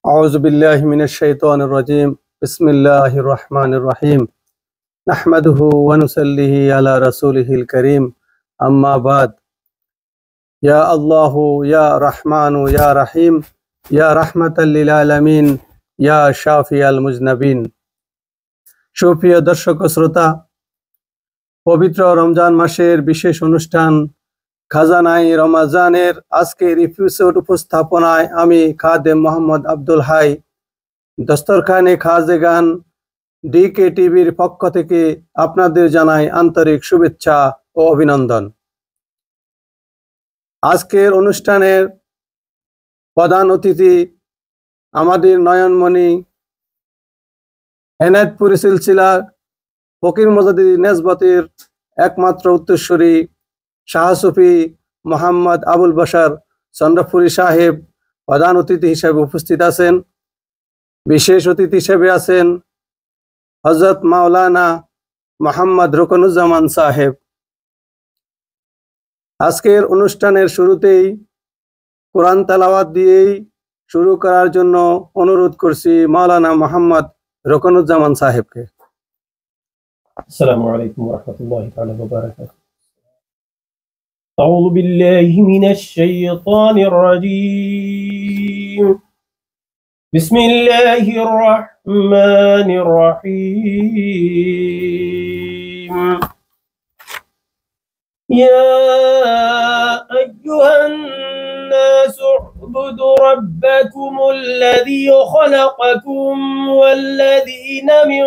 أعوذ بالله من الشيطان الرجيم بسم الله الرحمن الرحيم نحمده ونصلي على رسوله الكريم أما بعد يا الله يا رحمن يا رحيم يا رحمة للعالمين يا شافي المذنبين সুপ্রিয় দর্শক ও শ্রোতা, পবিত্র রমজান মাসের বিশেষ অনুষ্ঠান খাজানাই রমাজানের আজকের এপিসোড উপস্থাপনায় আমি খাদেম মোহাম্মদ আব্দুল হাই দস্তরখানে খাজেগান ডিকে টিভির পক্ষ থেকে আপনাদের জানাই আন্তরিক শুভেচ্ছা ও অভিনন্দন। আজকের অনুষ্ঠানের প্রধান অতিথি আমাদের নয়নমণি এনায়েতপুরি সিলসিলার ফকির মুজাদ্দিদ নেসবতের একমাত্র উত্তরসূরি শাহ সুফি মোহাম্মদ আবুল বাশার চন্দ্রপুরী সাহেব প্রধান অতিথি হিসেবে উপস্থিত আছেন। বিশেষ অতিথি হিসেবে আছেন হযরত মাওলানা মোহাম্মদ রুকনুজ্জামান সাহেব। আজকের অনুষ্ঠানের শুরুতেই কোরআন তেলাওয়াত দিয়েই শুরু করার জন্য অনুরোধ করছি মাওলানা মোহাম্মদ রুকনুজ্জামান সাহেবকে। আসসালামু আলাইকুম ওয়া রাহমাতুল্লাহি ওয়া বারাকাতুহু। أعوذ بالله من الشيطان الرجيم. بسم الله الرحمن الرحيم. يا أيها الناس اعبدوا ربكم الذي خلقكم والذين من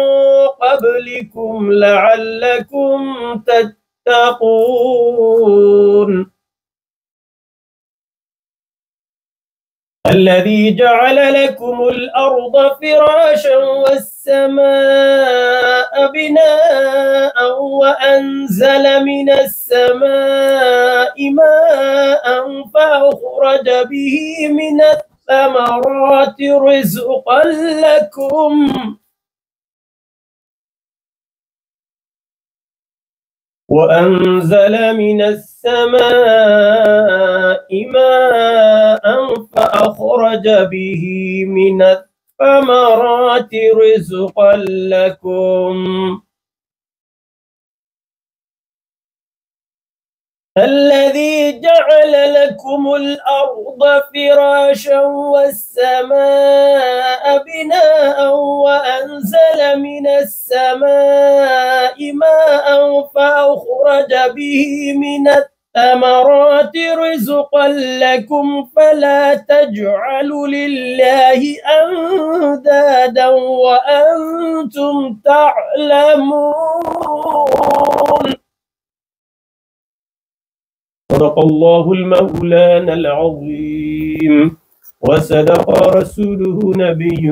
قبلكم لعلكم تتقون. الذي جعل لكم الأرض فراشا والسماء بناء وأنزل من السماء ماء فأخرج به من الثمرات رزقا لكم وأنزل من السماء ماء فأخرج به من الثمرات رزقا لكم. الذي جعل لكم الأرض فراشا والسماء بناء وأنزل من السماء ماء فأخرج به من الثمرات رزقا لكم فلا تجعلوا لله أندادا وأنتم تعلمون. صدق الله المولانا العظيم وصدق رسوله نبي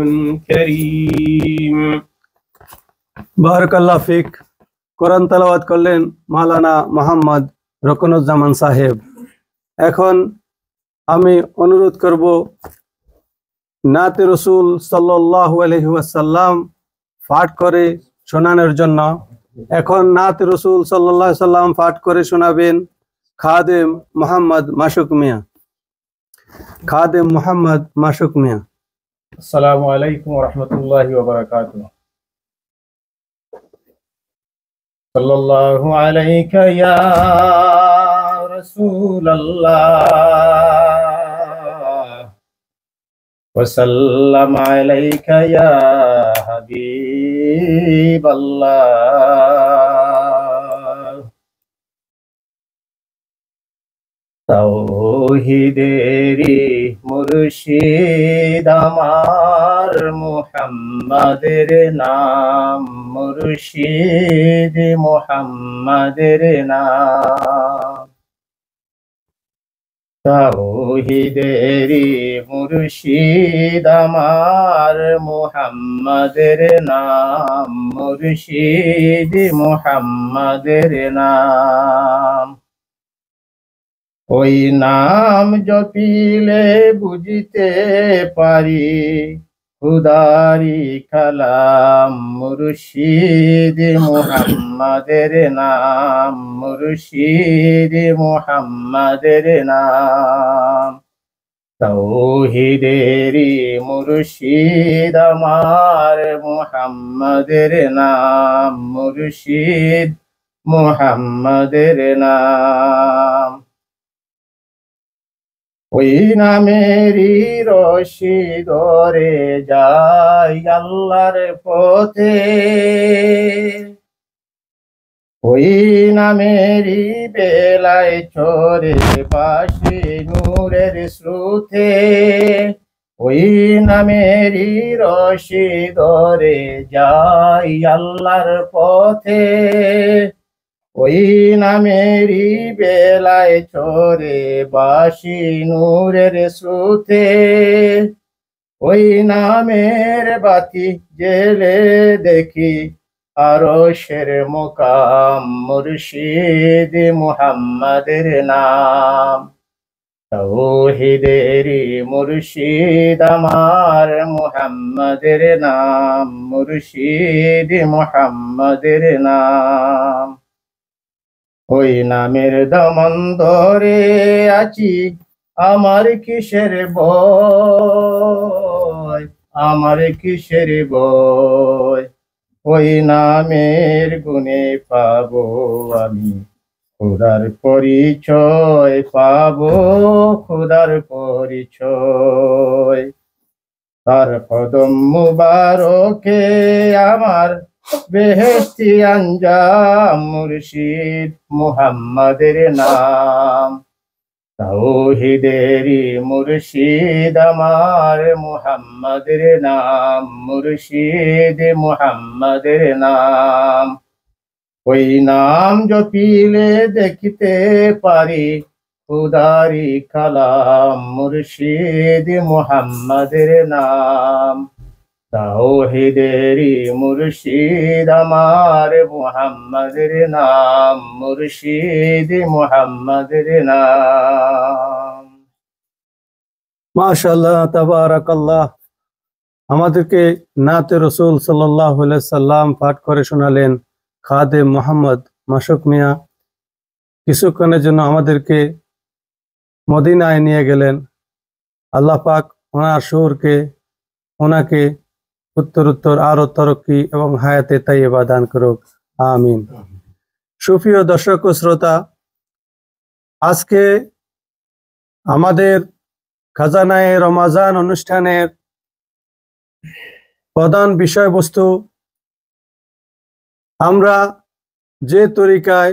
كريم. বারাকাল্লাহ ফিক। কোরআন তেলাওয়াত করলেন মাওলানা মোহাম্মদ রুকনুজ্জামান সাহেব। এখন আমি অনুরোধ করব নাতে রসুল সাল্লাল্লাহু আলাইহি ওয়াসাল্লাম পাঠ করে শোনানোর জন্য। এখন নাতে রসুল সাল্লাল্লাহু আলাইহি ওয়াসাল্লাম পাঠ করে শোনাবেন খাদেম মোহাম্মদ মাসুক মিয়া। খাদেম মোহাম্মদ মাসুক মিয়া। আসসালামু আলাইকুম ওয়া রাহমাতুল্লাহি ওয়া বারাকাতুহু। সাল্লাল্লাহু আলাইকা ইয়া রাসূলাল্লাহ ওয়া সাল্লাম আলাইকা ইয়া হাবিবাল্লাহ। তাওহীদেরি মুর্শিদ আমার মুহাম্মাদের নাম, মুর্শিদ মুহাম্মাদের নাম। তাওহীদেরি মুর্শিদ আমার মুহাম্মাদের নাম, মুর্শিদ মুহাম্মাদের নাম। ওই নাম জপিলে বুঝতে পারি খুদারি কালাম, মুর্শিদ মুহাম্মাদের নাম, মুর্শিদ মুহাম্মাদের নাম। তাওহীদেরই মুর্শিদ আমার মুহাম্মাদের নাম, মুর্শিদ মুহাম্মাদের নাম। ওই নামেরই রশি ধরে যাই আল্লাহর পথে, ওই নামেরই বেলায় চরে বাসি নূরের স্রোতে, ওই নামেরই রশি ধরে যাই আল্লাহর পথে, ওই নামেরই বেলায় চরে বাসি নূরের স্রোতে, ওই নামের বাতি জেলে দেখি আরশের মুকাম, মুর্শিদ মুহাম্মাদের নাম। তাওহীদেরই মুর্শিদ আমার মুহাম্মাদের নাম, মুর্শিদ মুহাম্মাদের নাম। ওই নামের দমন ধরে আছি আমার কিসের ভয়, আমার কিসের ভয়, ওই নামের গুণে পাবো আমি খোদার পরিচয়, পাবো খোদার পরিচয়। তার কদম মুবারকে আমার বেহেশতি আঞ্জাম, মুর্শিদ মুহাম্মাদের নাম। তাওহীদেরই মুর্শিদ আমার মুহাম্মাদের নাম, মুর্শিদ মুহাম্মাদের নাম। ওই নাম জপিলে দেখিতে পারি খুদারি কালাম, মুর্শিদ মুহাম্মাদের নাম। তাওহীদেরই মুর্শিদ আমার মুহাম্মাদের নাম, মুর্শিদ মুহাম্মাদের নাম। মাশাআল্লাহ, তাবারাকাল্লাহ। আমাদেরকে নাতে রসুল সাল্লাল্লাহু আলাইহি সাল্লাম পাঠ করে শোনালেন খাদেম মোহাম্মদ মাসুক মিয়া। কিছুক্ষণের জন্য আমাদেরকে মদিনায় নিয়ে গেলেন। আল্লাহ পাক ওনার সুরকে, ওনাকে উত্তরোত্তর আরো তরক্কি এবং হায়াতে তাইয়্যিবা দান করুক, আমিন। সুপ্রিয় দর্শক ও শ্রোতা, আজকে আমাদের খাজানায়ে রমাজান অনুষ্ঠানের প্রধান বিষয়বস্তু, আমরা যে তরিকায়,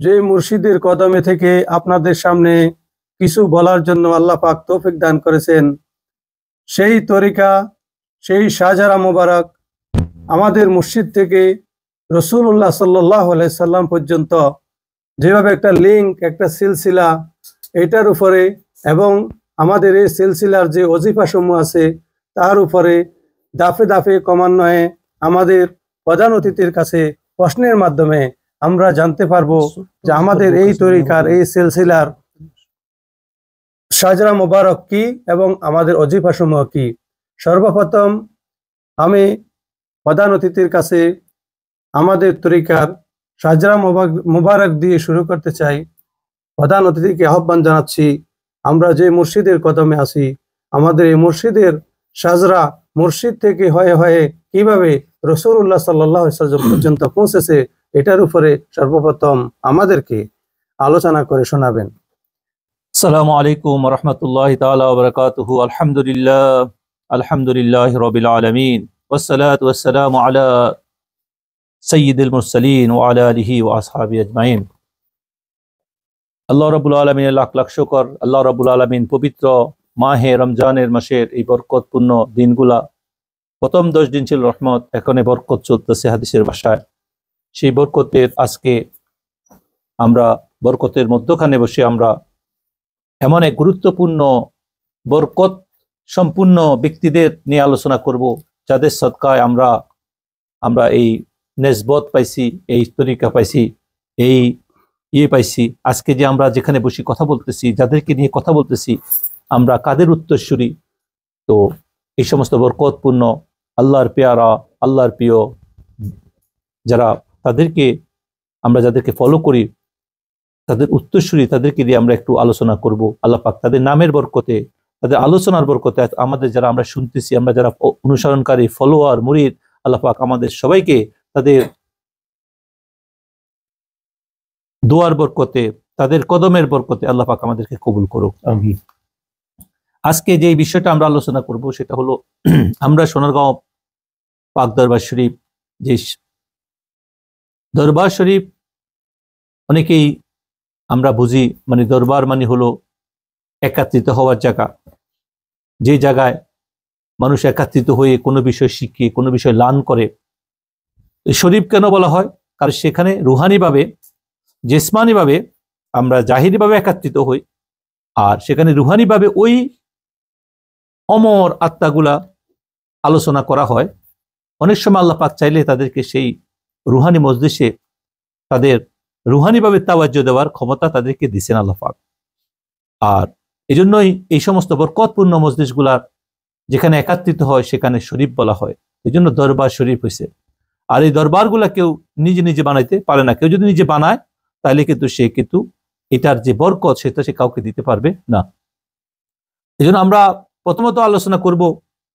যে মুর্শিদের কদমে থেকে আপনাদের সামনে কিছু বলার জন্য আল্লাহ পাক তৌফিক দান করেছেন, সেই তরিকা, সেই শাহজারা মোবারক আমাদের মুর্শিদ থেকে রাসূলুল্লাহ সাল্লাল্লাহু আলাইহি সাল্লাম পর্যন্ত যেভাবে একটা লিঙ্ক, একটা সিলসিলা, এটার উপরে এবং আমাদের এই সিলসিলার যে ওজিফা সমূহ আছে তার উপরে দাফে দাফে ক্রমান্বয়ে আমাদের প্রধান অতিথির কাছে প্রশ্নের মাধ্যমে আমরা জানতে পারবো যে আমাদের এই তরিকার, এই সিলসিলার শাহজারা মোবারক কি এবং আমাদের ওজিফা সমূহ কি। সর্বপ্রথম আমি প্রধান অতিথির কাছে আমাদের তরিকার শাহজারা মোবারক দিয়ে শুরু করতে চাই। প্রধান অতিথিকে আহ্বান জানাচ্ছি, আমরা যে মুর্শিদের কদমে আছি, আমাদের এই মুর্শিদের শাহজারা মুর্শিদ থেকে হয়ে হয়ে কিভাবে রাসূলুল্লাহ সাল্লাল্লাহু আলাইহি ওয়াসাল্লাম পর্যন্ত পৌঁছেছে, এটার উপরে সর্বপ্রথম আমাদেরকে আলোচনা করে শোনাবেন। আসসালামু আলাইকুম ওয়া রাহমাতুল্লাহি তাআলা ওয়া বারাকাতুহু। আলহামদুলিল্লাহি রাব্বিল আলামিন, ওয়াসসালাতু ওয়াসসালামু আলা সাইয়্যিদিল মুরসালিন ওয়া আলা আলিহি ওয়া আসহাবিহি আজমাইন। আল্লাহ রাব্বুল আলামিনের লাখ লাখ শুকর। আল্লাহ রাব্বুল আলামিন পবিত্র মাহে রমজানের মাসের এই বরকতপূর্ণ দিনগুলা, প্রথম 10 দিন ছিল রহমত, এখন বরকত চলতেছে হাদিসের ভাষায়। সেই বরকতের আজকে আমরা বরকতের মধ্যখানে বসে আমরা এমন এক গুরুত্বপূর্ণ বরকত সম্পূর্ণ ব্যক্তিদের নিয়ে আলোচনা করব, যাদের সদকায় আমরা এই নেসবত পাইছি, এই তরিকা পাইছি, এই পাইছি। আজকে যে আমরা যেখানে বসে কথা বলতেছি, যাদেরকে নিয়ে কথা বলতেছি, আমরা কাদের উত্তরসূরি? তো এই সমস্ত বরকতপূর্ণ আল্লাহর পেয়ারা, আল্লাহর প্রিয় যারা, তাদেরকে আমরা যাদেরকে ফলো করি, তাদের উত্তরসূরি, তাদেরকে দিয়ে আমরা একটু আলোচনা করব। আল্লাহ পাক তাদের নামের বরকতে, তাদের আলোচনার বরকতে, আমাদের যারা আমরা শুনতেছি, আমরা যারা অনুসরণকারী, ফলোয়ার, মুরিদ, আল্লাহ পাক আমাদের সবাইকে তাদের দোয়ার বরকতে, তাদের কদমের বরকতে আল্লাহ পাক আমাদেরকে কবুল করুক। আমিন। আজকে যে বিষয়টা আমরা আলোচনা করব সেটা হলো আমরা সোনারগাঁও পাক দরবার শরীফ, যে দরবার শরীফ অনেকেই আমরা বুঝি মানে দরবার মানে হলো একত্রিত হওয়ার জায়গা, যে জায়গায় মানুষ একত্রিত হয়ে কোনো বিষয় শিখে, কোনো বিষয় লার্ন করে। শরীফ কেন বলা হয়? কারণ সেখানে রুহানিভাবে, জিসমানিভাবে আমরা জাহিরিভাবে একত্রিত হই, আর সেখানে রুহানিভাবে ওই অমর আত্মাগুলা আলোচনা করা হয়। অনেক সময় আল্লাহ পাক চাইলে তাদেরকে সেই রুহানি মজলিসে তাদের রুহানিভাবে তাওয়াজ্জুহ দেওয়ার ক্ষমতা তাদেরকে দিচ্ছেন আল্লাহ পাক। আর এই জন্যই এই সমস্ত বরকতপূর্ণ মজলিসগুলার যেখানে একত্রিত হয় সেখানে শরীফ বলা হয়। এই জন্য দরবার শরীফ হয়েছে। আর এই দরবারগুলা কেউ নিজে নিজে বানাইতে পারে না। কেউ যদি নিজে বানায় তাহলে কিন্তু সে কিন্তু এটার যে বরকত সেটা সে কাউকে দিতে পারবে না। এই জন্য আমরা প্রথমত আলোচনা করব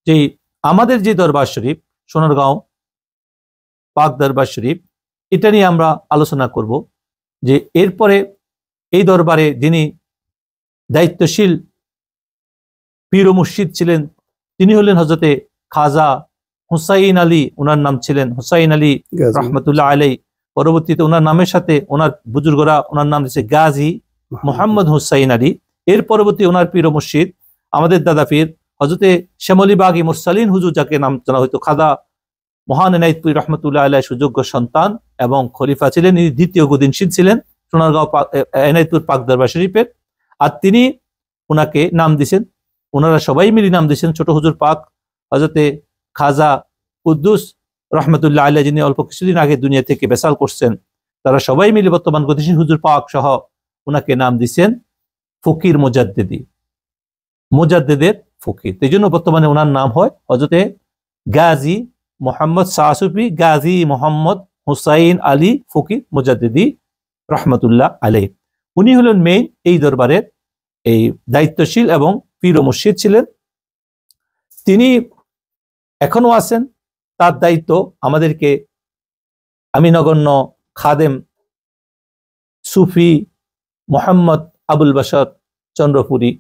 যে আমাদের যে দরবার শরীফ, সোনারগাঁও পাক দরবার শরীফ, এটা নিয়ে আমরা আলোচনা করব। যে এরপরে এই দরবারে যিনি দায়িত্বশীল পীর ও মুর্শিদ ছিলেন তিনি হলেন হযরতে খাজা হুসাইন আলী, ওনার নাম ছিলেন হুসাইন আলী রহমতুল্লাহ আলাই। পরবর্তীতে ওনার নামের সাথে ওনার বুজুর্গরা ওনার নাম দিয়েছে গাজী মোহাম্মদ হুসাইন আলী। এর পরবর্তী ওনার পীর ও মুর্শিদ আমাদের দাদা পীর হযরতে শ্যামলী বাগী মুরসালিন হুজুর, যাকে নাম জানা হয়তো খাজা মহান এনায়েতপুরী রহমতুল্লাহ আলাই, সুযোগ্য সন্তান এবং খলিফা ছিলেন। ইনি দ্বিতীয় গদিনশীল ছিলেন সোনারগাঁও এনায়েতপুর পাক দরবার শরীফের। আর তিনি ওনাকে নাম দিয়েছেন, ওনারা সবাই মিলে নাম দিয়েছেন ছোট হুজুর পাক হযরতে খাজা কুদ্দুস রহমতুল্লাহ আলাই, যিনি অল্প কিছুদিন আগে দুনিয়া থেকে বেসাল করছেন। তারা সবাই মিলে বর্তমান গতিশীল হুজুর পাক সহ ওনাকে নাম দিয়েছেন ফকির মুজাদ্দিদি, মুজাদ্দিদের ফকির। এই জন্য বর্তমানে ওনার নাম হয় হযরতে গাজী মোহাম্মদ শাহসুফি গাজী মোহাম্মদ হুসাইন আলী ফকির মুজাদ্দিদি রহমতুল্লাহ আলাই। উনি হলেন মেইন এই দরবারের এই দায়িত্বশীল এবং পীর ও মুর্শিদ ছিলেন। তিনি এখনো আছেন। তার দায়িত্ব আমাদেরকে আমি নগণ্য খাদেম সুফি মোহাম্মদ আবুল বাশার চন্দ্রপুরী,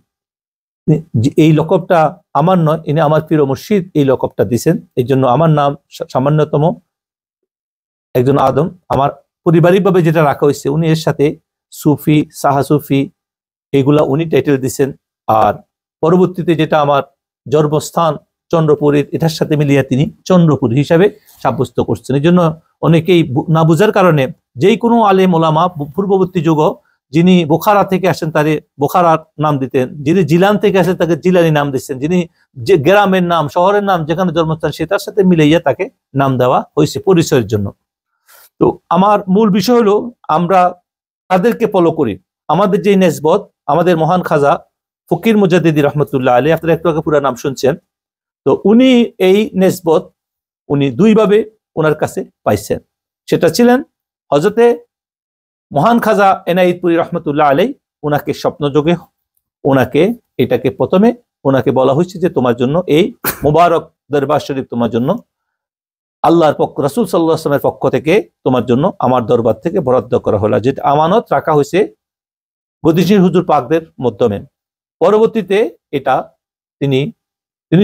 এই লকবটা আমার নয়, ইনি আমার পীর ও মুর্শিদ এই লকবটা দিয়েছেন। এই জন্য আমার নাম সামান্যতম একজন আদম, আমার পারিবারিকভাবে যেটা রাখা হয়েছে, উনি এর সাথে সুফি, সাহা সুফি এগুলা উনি টাইটেল দিচ্ছেন। আর পরবর্তীতে যেটা আমার জন্মস্থান চন্দ্রপুরীর, এটার সাথে মিলিয়ে তিনি চন্দ্রপুরী হিসাবে সাব্যস্ত করছেন। এই জন্য অনেকেই না বুঝার কারণে যেই কোনো আলেম ওলামা পূর্ববর্তী যুগ, যিনি বোখারা থেকে আসেন তারে বোখারার নাম দিতেন, যিনি জিলান থেকে আসেন তাকে জিলানি নাম দিচ্ছেন, যিনি যে গ্রামের নাম, শহরের নাম, যেখানে জন্মস্থান সেটার সাথে মিলাইয়া তাকে নাম দেওয়া হয়েছে পরিচয়ের জন্য। তো আমার মূল বিষয় হলো আমরা তাদেরকে ফলো করি। আমাদের যে নেসবত, আমাদের মহান খাজা ফকির মুজাদ্দিদি রহমতুল্লাহ আলী, আপনারা একটু আগে পুরো নাম শুনছেন। তো উনি এই নেসবত উনি দুইভাবে ওনার কাছে পাইছেন। সেটা ছিলেন হযরতে মহান খাজা এনায়েতপুরী রহমতুল্লাহ আলাই, ওনাকে স্বপ্নযোগে ওনাকে এটাকে প্রথমে ওনাকে বলা হয়েছে যে তোমার জন্য এই মুবারক দরবার শরীফ তোমার জন্য আল্লাহর পক্ষ, রাসূল সাল্লাল্লাহু আলাইহি ওয়াসাল্লামের পক্ষ থেকে তোমার জন্য আমার দরবার থেকে বরাদ্দ করা হলো, যেটা আমানত রাখা হয়েছে গদিশীল হুজুর পাকদের মাধ্যমে। পরবর্তীতে এটা তিনি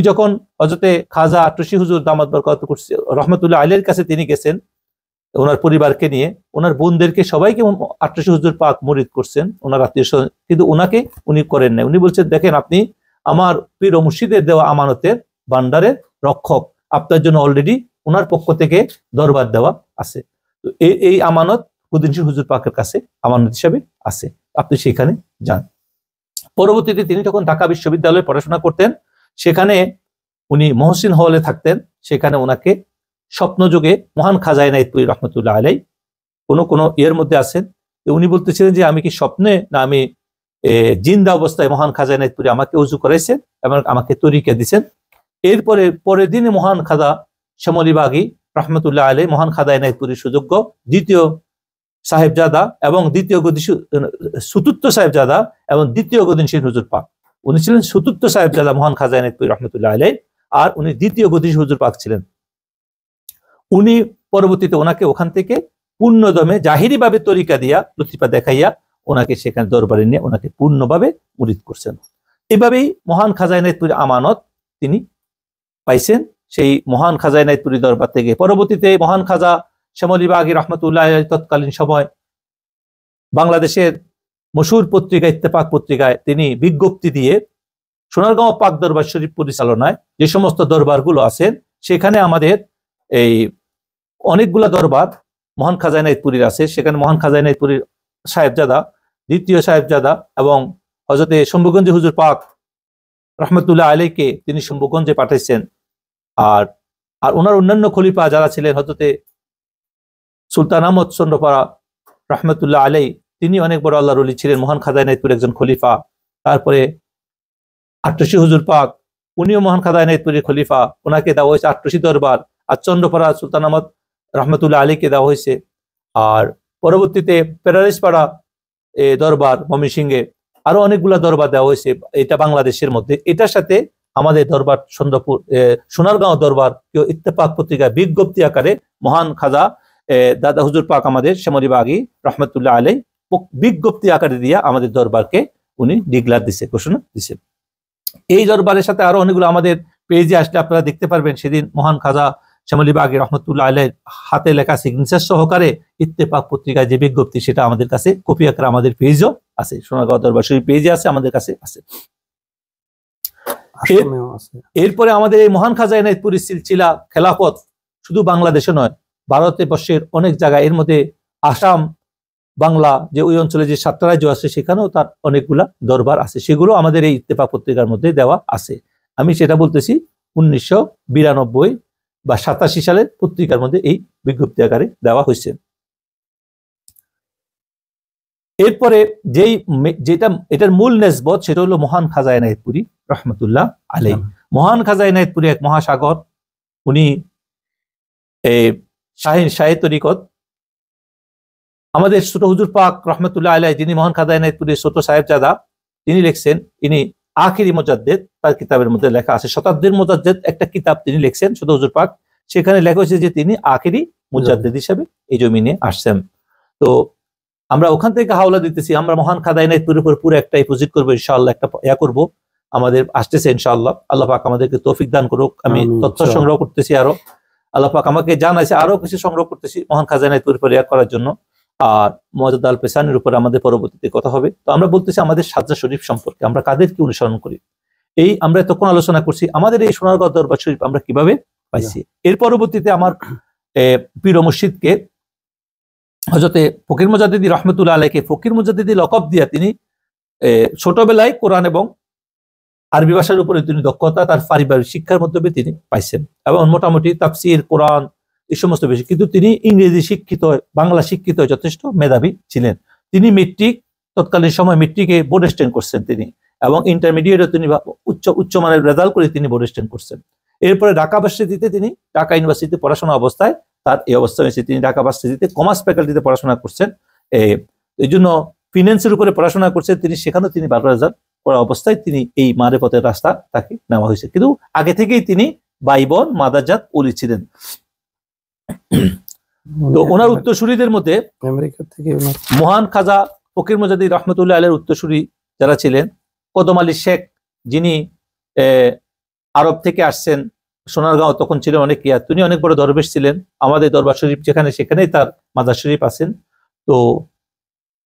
যখন হযরতে খাজা আটরশি হুজুর দামাত বরকাত রহমতুল্লাহ আলাইহির কাছে তিনি গেছেন ওনার পরিবারকে নিয়ে, ওনার বোনদেরকে সবাইকে আটরশি হুজুর পাক মুরিদ করছেন, ওনার আত্মীয় স্বজন, কিন্তু ওনাকে উনি করেন নাই। উনি বলছেন দেখেন আপনি আমার পীর ও মুর্শিদের দেওয়া আমানতের ভান্ডারের রক্ষক, আপনার জন্য অলরেডি ওনার পক্ষ থেকে দরবার দেওয়া আছে। তো এই আমানত গদিশীল হুজুর পাকের কাছে আমানত হিসাবে আছে, আপনি সেখানে যান। পরবর্তীতে তিনি যখন ঢাকা বিশ্ববিদ্যালয়ে পড়াশোনা করতেন, সেখানে উনি মহসিন হলে থাকতেন। সেখানে ওনাকে স্বপ্নযোগে মহান খাজা এনায়েতপুরী রহমতুল্লাহ আলাই কোনো ইয়ের মধ্যে আছেন। উনি বলতেছিলেন যে আমি কি স্বপ্নে না আমি জিন্দা অবস্থায় মহান খাজা এনায়েতপুরী আমাকে উজু করাইছেন এবং আমাকে তরিকা দিচ্ছেন। এরপরে পরের দিনে মহান খাজা শ্যামলী বাগী রহমতুল্লাহ আলাই, মহান খাজা এনায়েতপুরীর সুযোগ্য দ্বিতীয় সাহেবজাদা এবং দ্বিতীয় চতুর্থ সাহেবজাদা এবং দ্বিতীয় গদিশীল হুজুর পাক, উনি ছিলেন চতুর্থ সাহেবজাদা মহান খাজা এনায়েতপুরী রহমতুল্লাহ আলাইহ, আর উনি দ্বিতীয় গতিশীল হুজুর পাক ছিলেন। উনি পরবর্তীতে ওনাকে ওখান থেকে পূর্ণদমে জাহিরি ভাবে তরিকা দিয়া লতিফা দেখাইয়া ওনাকে সেখানে দরবারে নিয়ে ওনাকে পূর্ণভাবে মুরিদ করছেন। এভাবেই মহান খাজা এনায়েতপুরী আমানত তিনি পাইছেন সেই মহান খাজা এনায়েতপুরী দরবার থেকে। পরবর্তীতে মহান খাজা শ্যামলী বাগী রহমতুল্লাহ আলাইহ তৎকালীন সময় বাংলাদেশের মশহুর পত্রিকা ইত্তেফাক পত্রিকায় তিনি বিজ্ঞপ্তি দিয়ে সোনারগাঁও পাক দরবার শরীফ পরিচালনায় যে সমস্ত দরবারগুলো আছেন সেখানে আমাদের এই অনেকগুলা দরবার মহান খাজা এনায়েতপুরীর আছে। সেখানে মহান খাজা এনায়েতপুরীর সাহেবজাদা, দ্বিতীয় সাহেবজাদা এবং হযরতে শম্ভুগঞ্জ হুজুর পাক রহমতুল্লাহ আলাইকে তিনি শম্ভুগঞ্জে পাঠাইছেন। আর আর ওনার অন্যান্য খলিফা যারা ছিলেন, হযরতে সুলতান আহমদ চন্দ্রপাড়া রহমতুল্লাহ আলাই, তিনি অনেক বড় আল্লাহর ওলি ছিলেন, মহান খাজা এনায়েতপুরীর একজন খলিফা। তারপরে আট্টসি হুজুর পাক, উনিও মহান খাজা এনায়েতপুরীর খলিফা, ওনাকে দেওয়া হয়েছে আট্টসি দরবার। আর চন্দ্রপাড়া সুলতান আহমদ রহমতুল্লাহ আলীকে দেওয়া হয়েছে। আর পরবর্তীতে পেরারিসপাড়া দরবার ময়মনসিংহে, আরো অনেকগুলা দরবার দেওয়া হয়েছে এটা বাংলাদেশের মধ্যে। এটার সাথে আমাদের দরবার চন্দ্রপুর সোনারগাঁও দরবার কেউ ইত্তেফাক পত্রিকায় বিজ্ঞপ্তি আকারে মহান খাজা দাদা হুজুর পাক আমাদের শ্যামলী বাগী রহমতুল্লাহ আলাই বিজ্ঞপ্তি আকারে দিয়া আমাদের দরবারকে উনি ডিক্লার দিছে, ঘোষণা দিছে। এই দরবারের সাথে আরো অনেকগুলো আমাদের পেজে আসলে আপনারা দেখতে পারবেন। সেদিন মহান খাজা শ্যামলী বাগী রহমতুল্লাহ আলাইহির হাতে লেখা সিগনেচার সহকারে ইত্তেফাক পত্রিকায় যে বিজ্ঞপ্তি, সেটা আমাদের কাছে কপি আকারে আমাদের পেজও আছে, সোনারগাঁও দরবার শরীফ পেজে আছে, আমাদের কাছে আছে। এরপরে আমাদের এই মহান খাজা এনায়েতপুরী সিলসিলা খেলাফত শুধু বাংলাদেশে নয়, ভারতে বর্ষের অনেক জায়গায়, এর মধ্যে আসাম, বাংলা যে ওই অঞ্চলে যে 7টা রাজ্য আছে সেখানেও তার অনেকগুলা দরবার আছে, সেগুলো আমাদের এই ইত্তেফাক পত্রিকার মধ্যে দেওয়া আছে। আমি সেটা বলতেছি 1992 বা 87 সালের পত্রিকার মধ্যে এই বিজ্ঞপ্তি আকারে দেওয়া হয়েছে। এরপরে এটার মূল নেসবত সেটা হলো মহান খাজা এনায়েতপুরী রহমতুল্লাহ আলাইহ। মহান খাজা এনায়েতপুরী এক মহাসাগর, উনি শাহী তরিকত আমাদের ছোট হুজুর পাক রহমতুল্লাহ আলাইহ, যিনি মহান খাজা এনায়েতপুরীর ছোট সাহেবজাদা, তিনি লিখছেন, ইনি আখিরি মুজাদ্দেদ, তার কিতাবের মধ্যে লেখা আছে শতাব্দীর মুজাদ্দেদ একটা কিতাব তিনি লিখছেন ছোট হুজুর পাক। সেখানে লেখা হয়েছে যে তিনি আখিরি মুজাদ্দেদ হিসেবে এই জমিনে আসছেন। তো আমরা ওখান থেকে হাওলা দিতেছি, আমরা মহান খাজা এনায়েতপুরীর উপর পুরো একটা এপোজিট করবো ইনশাআল্লাহ, একটা করবো আমাদের আসতেছে ইনশাআল্লাহ। আল্লাহ পাক আমাদেরকে তৌফিক দান করুক। আমি তথ্য সংগ্রহ করতেছি, আরো আল্লাহ পাক আমাকে জানাইছে আরো কিছু সংগ্রহ করতেছি মহান খাজা এনায়েতপুরীর উপর করার জন্য। আর মুআজ্জাদ আল পেসানির উপর আমাদের পরবর্তীতে কথা হবে। তো আমরা বলতেছি আমাদের সাজ্জা শরীফ সম্পর্কে, আমরা কাদেরকে অনুসরণ করি। এই আমরা এতক্ষণ আলোচনা করছি আমাদের এই সোনারগাঁও দরবার শরীফ আমরা কিভাবে পাইছি। এর পরবর্তীতে আমার পীর ও মুর্শিদকে হযরতে ফকির মুজাদ্দিদি রহমতুল্লাহ আলাইকে ফকির মুজাদ্দিদি লকব দিয়া তিনি ছোটবেলায় কোরআন এবং আরবি ভাষার উপরে তিনি দক্ষতা তার পারিবারিক শিক্ষার মাধ্যমে তিনি পাইছেন, এবং মোটামুটি তাফসির, কোরআন এই সমস্ত বেশি। কিন্তু তিনি ইংরেজি শিক্ষিত, বাংলা শিক্ষিত, যথেষ্ট মেধাবী ছিলেন। তিনি মেট্রিক, তৎকালীন সময় মেট্রিকে বোর্ড স্ট্যান্ড করছেন তিনি, এবং ইন্টারমিডিয়েটও তিনি উচ্চমানের রেজাল্ট করে তিনি বোর্ড স্ট্যান্ড করছেন। এরপরে ঢাকা ভার্সিটিতে তিনি ঢাকা ইউনিভার্সিটিতে পড়াশোনা অবস্থায় তার এই অবস্থা হয়েছে, তিনি ঢাকা ভার্সিটিতে কমার্স ফ্যাকাল্টিতে পড়াশোনা করছেন, এই জন্য ফিন্যান্সের উপরে পড়াশোনা করছেন তিনি। সেখানেও তিনি 12 রেজাল্ট করা অবস্থায় তিনি এই মারেফতের রাস্তা তাকে নেওয়া হয়েছে। কিন্তু আগে থেকেই তিনি বাইবন মাদারজাত ওলি ছিলেন। তো ওনার উত্তরসূরিদের মধ্যে আমেরিকা থেকে মহান খাজা ফকির মুজাদ্দিদ রহমতুল্লাহ আলাইহির উত্তরসূরি যারা ছিলেন, কদম আলী শেখ, যিনি আরব থেকে আসছেন, সোনারগাঁও তখন ছিলেন অনেক তিনি অনেক বড় দরবেশ ছিলেন। আমাদের দরবার শরীফ যেখানে সেখানেই তার মাজার শরীফ আছেন। তো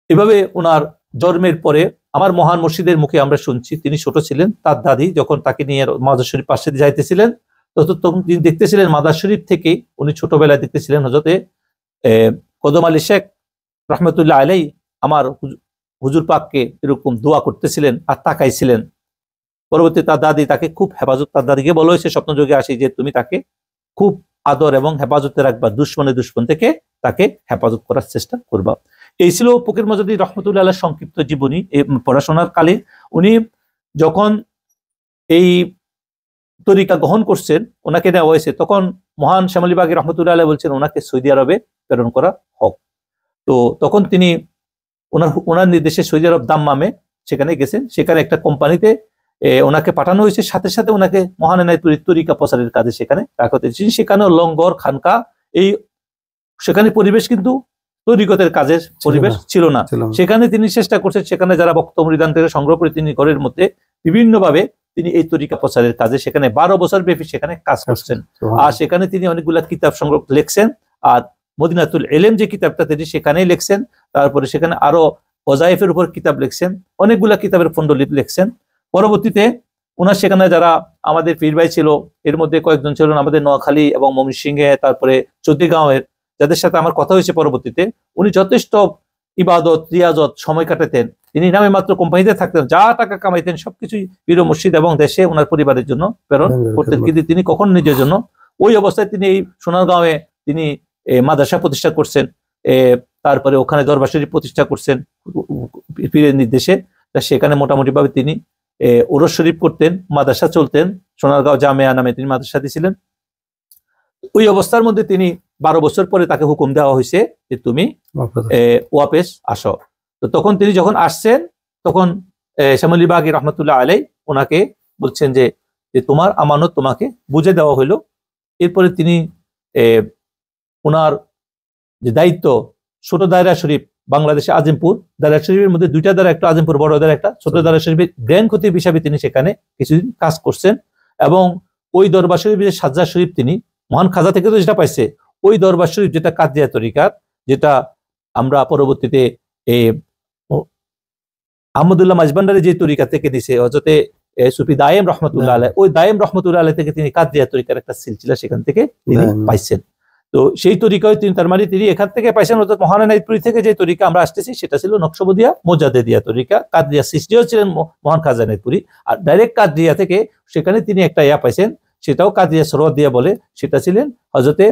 এভাবে ওনার জন্মের পরে আমার মহান মুর্শিদের মুখে আমরা শুনছি, তিনি ছোট ছিলেন, তার দাদি যখন তাকে নিয়ে মাজার শরীফ পাশে যাইতেছিলেন, তখন তিনি দেখতেছিলেন মাজার শরীফ থেকে, উনি ছোটবেলায় দেখতেছিলেন হযরতে কদম আলী শেখ রহমতুল্লাহ আলাইহি আমার হুজুর পাককে এরকম দোয়া করতেছিলেন আর তাকাইছিলেন। পরবর্তী তার দাদি তাকে খুব হেফাজত, তার দাদিকে বলা হয়েছে স্বপ্নযোগে আসি যে তুমি তাকে খুব আদর এবং হেফাজতে রাখবা, দুশ্মন থেকে তাকে হেফাজত করার চেষ্টা করবা। এই ছিল ফকির মুজাদ্দিদ রহমতুল্লাহ আলাইহির সংক্ষিপ্ত জীবনী। এই পড়াশোনার কালে উনি যখন এই তরিকা গ্রহণ করছেন, ওনাকে নেওয়া হয়েছে, তখন মহান শ্যামলী বাগী রহমতুল্লাহ আলাইহি বলছেন ওনাকে সৌদি আরবে প্রেরণ করা হোক। তো তখন তিনি ওনার নির্দেশে সৌদি আরব দাম্মামে সেখানে গেছেন। সেখানে একটা কোম্পানিতে ওনাকে পাঠানো হয়েছে, সাথে সাথে ওনাকে মহান এনায়েতপুরীর তরিকা প্রচারের কাজে সেখানে রাখা হয়েছে। সেখানেও লঙ্গর খানকা এই সেখানে পরিবেশ কিন্তু তরিকতের কাজের পরিবেশ ছিল না। সেখানে তিনি চেষ্টা করছেন, সেখানে যারা বক্ত মুরিদান থেকে সংগ্রহ করে তিনি ঘরের মধ্যে বিভিন্নভাবে তিনি এই তরিকা প্রচারের কাজে সেখানে 12 বছর ব্যাপী সেখানে কাজ করছেন। আর সেখানে তিনি অনেকগুলা কিতাব সংগ্রহ লিখছেন, আর মদিনাতুল ইলম যে কিতাবটা তিনি সেখানেই লিখছেন। তারপরে সেখানে আরো ওজাইফের উপর কিতাব লিখছেন, অনেকগুলা কিতাবের ফন্ডলিপি লিখছেন। পরবর্তীতে ওনার সেখানে যারা আমাদের পীর ভাই ছিল, এর মধ্যে কয়েকজন ছিলেন আমাদের নোয়াখালী এবং ময়মনসিংহে, তারপরে চৌদ্দগ্রামের, যাদের সাথে আমার কথা হয়েছে পরবর্তীতে। উনি যথেষ্ট ইবাদত রিয়াজত সময় কাটাতেন। তিনি নামে মাত্র কোম্পানিতে থাকতেন, যা টাকা কামাইতেন সবকিছুই পীর মসজিদ এবং দেশে ওনার পরিবারের জন্য প্রেরণ করতেন, কিন্তু তিনি কখন নিজের জন্য। ওই অবস্থায় তিনি এই সোনারগাঁওয়ে তিনি মাদ্রাসা প্রতিষ্ঠা করছেন, তারপরে ওখানে দরবার শরীফ প্রতিষ্ঠা করছেন পীরের নির্দেশে। সেখানে মোটামুটি ভাবে তিনি ওরস শরীফ করতেন, মাদ্রাসা চলতেন, সোনারগাঁও জামিয়া নামে তিনি মাদ্রাসা দিয়েছিলেন। ওই অবস্থার মধ্যে তিনি 12 বছর পরে তাকে হুকুম দেওয়া হয়েছে যে তুমি ওয়াপেস আসো। তো তখন তিনি যখন আসছেন, তখন শ্যামলী বাগী রহমতুল্লাহ আলাই ওনাকে বলছেন যে তোমার আমানত তোমাকে বুঝে দেওয়া হইলো। এরপরে তিনি ওনার যে দায়িত্ব, ছোট দায়রা শরীফ বাংলাদেশে আজিমপুর দায়রা শরীফের মধ্যে 2টা দায়রা, একটা আজিমপুর বড় দায়রা, একটা ছোট দায়রা শরীফের গ্র্যান্ড খতিব হিসাবে তিনি সেখানে কিছুদিন কাজ করছেন। এবং ওই দরবার শরীফের সাজ্জা শরীফ তিনি মহান খাজা থেকে তো যেটা পাইছে, ওই দরবার শরীফ যেটা কাদিয়া তরিকার, যেটা আমরা পরবর্তীতে আহমদুল্লাহ মাঝবান্ডারি যে তরিকা থেকে দিছে হযরতে সুফি দায়েম রহমতুল্লাহ আলাইহি, ওই দায়েম রহমতুল্লাহ আলাইহি থেকে তিনি কাদিয়া তরিকার একটা সিলসিলা সেখান থেকে তিনি পাইছেন। তো সেই তরিকায় তিনি, তার মানে তিনি এখান থেকে পাইছেন, অর্থাৎ মহান এনায়েতপুরী থেকে যে তরিকা আমরা আসতেছি সেটা ছিল নকশবদিয়া মোজাদ্দেদিয়া তরিকা। কাদরিয়া সৃষ্টিও ছিলেন মহান খাজা এনায়েতপুরী, আর ডাইরেক্ট কাদরিয়া থেকে সেখানে তিনি একটা পাইছেন, সেটাও কাদরিয়া সরওয়াদিয়া বলে, সেটা ছিলেন হযরতে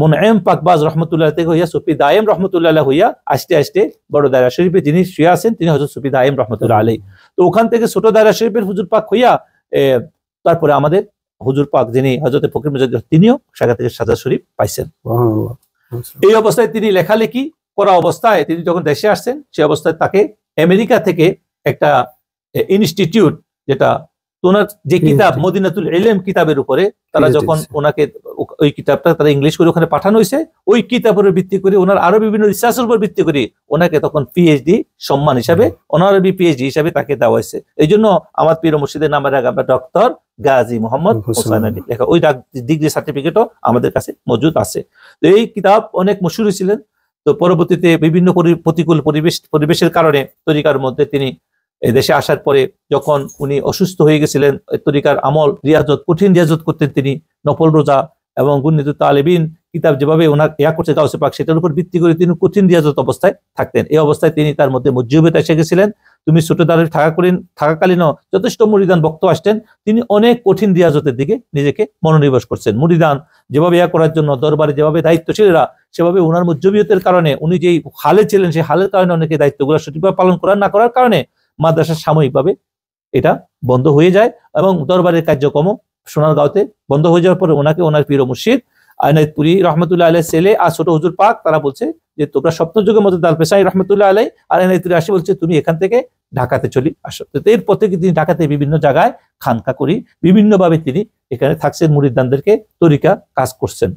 মুনঈম পাকবাজ রহমতুল্লাহ থেকে হইয়া সুফি দায়েম রহমতুল্লাহ হইয়া আস্তে আস্তে বড় দায়রা শরীফে যিনি শুয়ে আছেন তিনি হযরত সুফি দায়েম রহমতুল্লাহ আলাইহি। তো ওখান থেকে ছোট দায়রা শরীফের হুজুর পাক হইয়া তারপরে আমাদের হুজুর পাক যিনি হযরতে ফকির মুজাদ্দিদ, তিনিও সেখান থেকে সাজা শরীফ পাইছেন। এই অবস্থায় তিনি লেখালেখি করা অবস্থায় তিনি যখন দেশে আসছেন, সেই অবস্থায় তাকে আমেরিকা থেকে একটা ইনস্টিটিউট, যেটা ওনার যে কিতাব মদিনাতুল ইলম কিতাবের উপরে তারা যখন ওনাকে ওই কিতাবটা তারা ইংলিশ করে ওখানে পাঠানো হয়েছে, ওই কিতাবের ভিত্তি করে ওনার আরো বিভিন্ন রিসার্চের উপর ভিত্তি করে ওনাকে তখন পিএইচডি সম্মান হিসাবে, অনারারি পিএইচডি হিসাবে তাকে দেওয়া হয়েছে। এই জন্য আমার পীর মুর্শিদের নামের আগে আমরা ডক্টর গাজী মোহাম্মদ হোসেন আলী লেখা ওই ডিগ্রি সার্টিফিকেটও আমাদের কাছে মজুদ আছে। তো এই কিতাব অনেক মশহুর ছিলেন। তো পরবর্তীতে বিভিন্ন প্রতিকূল পরিবেশের কারণে তরিকার মধ্যে তিনি দেশে আসার পরে যখন উনি অসুস্থ হয়ে গেছিলেন, তরিকার আমল রিয়াজত, কঠিন রিয়াজত করতেন তিনি, নফল রোজা এবং গুন্নিত তালেবিন কিতাব যেভাবে ওনার করছে গাউসে পাক, সেটার উপর ভিত্তি করে তিনি কঠিন রিয়াজত অবস্থায় থাকতেন। এই অবস্থায় তিনি তার মধ্যে মুজিবতে এসে গেছিলেন। তুমি ছোট দাঁড়িয়ে থাকাকালীনও যথেষ্ট মুরিদান বক্ত আসতেন, তিনি অনেক কঠিন রিয়াজতের দিকে নিজেকে মনোনিবেশ করছেন। মুরিদান যেভাবে করার জন্য দরবারে যেভাবে দায়িত্বশীলরা, সেভাবে ওনার মুজিবিয়তের কারণে উনি যেই হালে ছিলেন, সেই হালের কারণে অনেকে দায়িত্বগুলো সঠিকভাবে পালন করার না করার কারণে মাদ্রাসা সাময়িকভাবে এটা বন্ধ হয়ে যায় এবং দরবারের কার্যক্রম সোনারগাঁওতে বন্ধ হয়ে যাওয়ার পরে ওনাকে ওনার পীর মুর্শিদ এনায়েতপুরী রহমতুল্লাহ আলাইহির ছেলে আর ছোট হুজুর পাক তারা বলছে যে তোমরা সপ্তম যুগের মধ্যে দাল পেশাই রহমতুল্লাহ আলাইহি আর এনায়েতপুরী আসে বলছে তুমি এখান থেকে ঢাকাতে চলে আসো। তো এরপর থেকে তিনি ঢাকাতে বিভিন্ন জায়গায় খানকা করি বিভিন্নভাবে তিনি এখানে থাকছেন, মুরিদদানদেরকে তরিকা কাজ করছেন।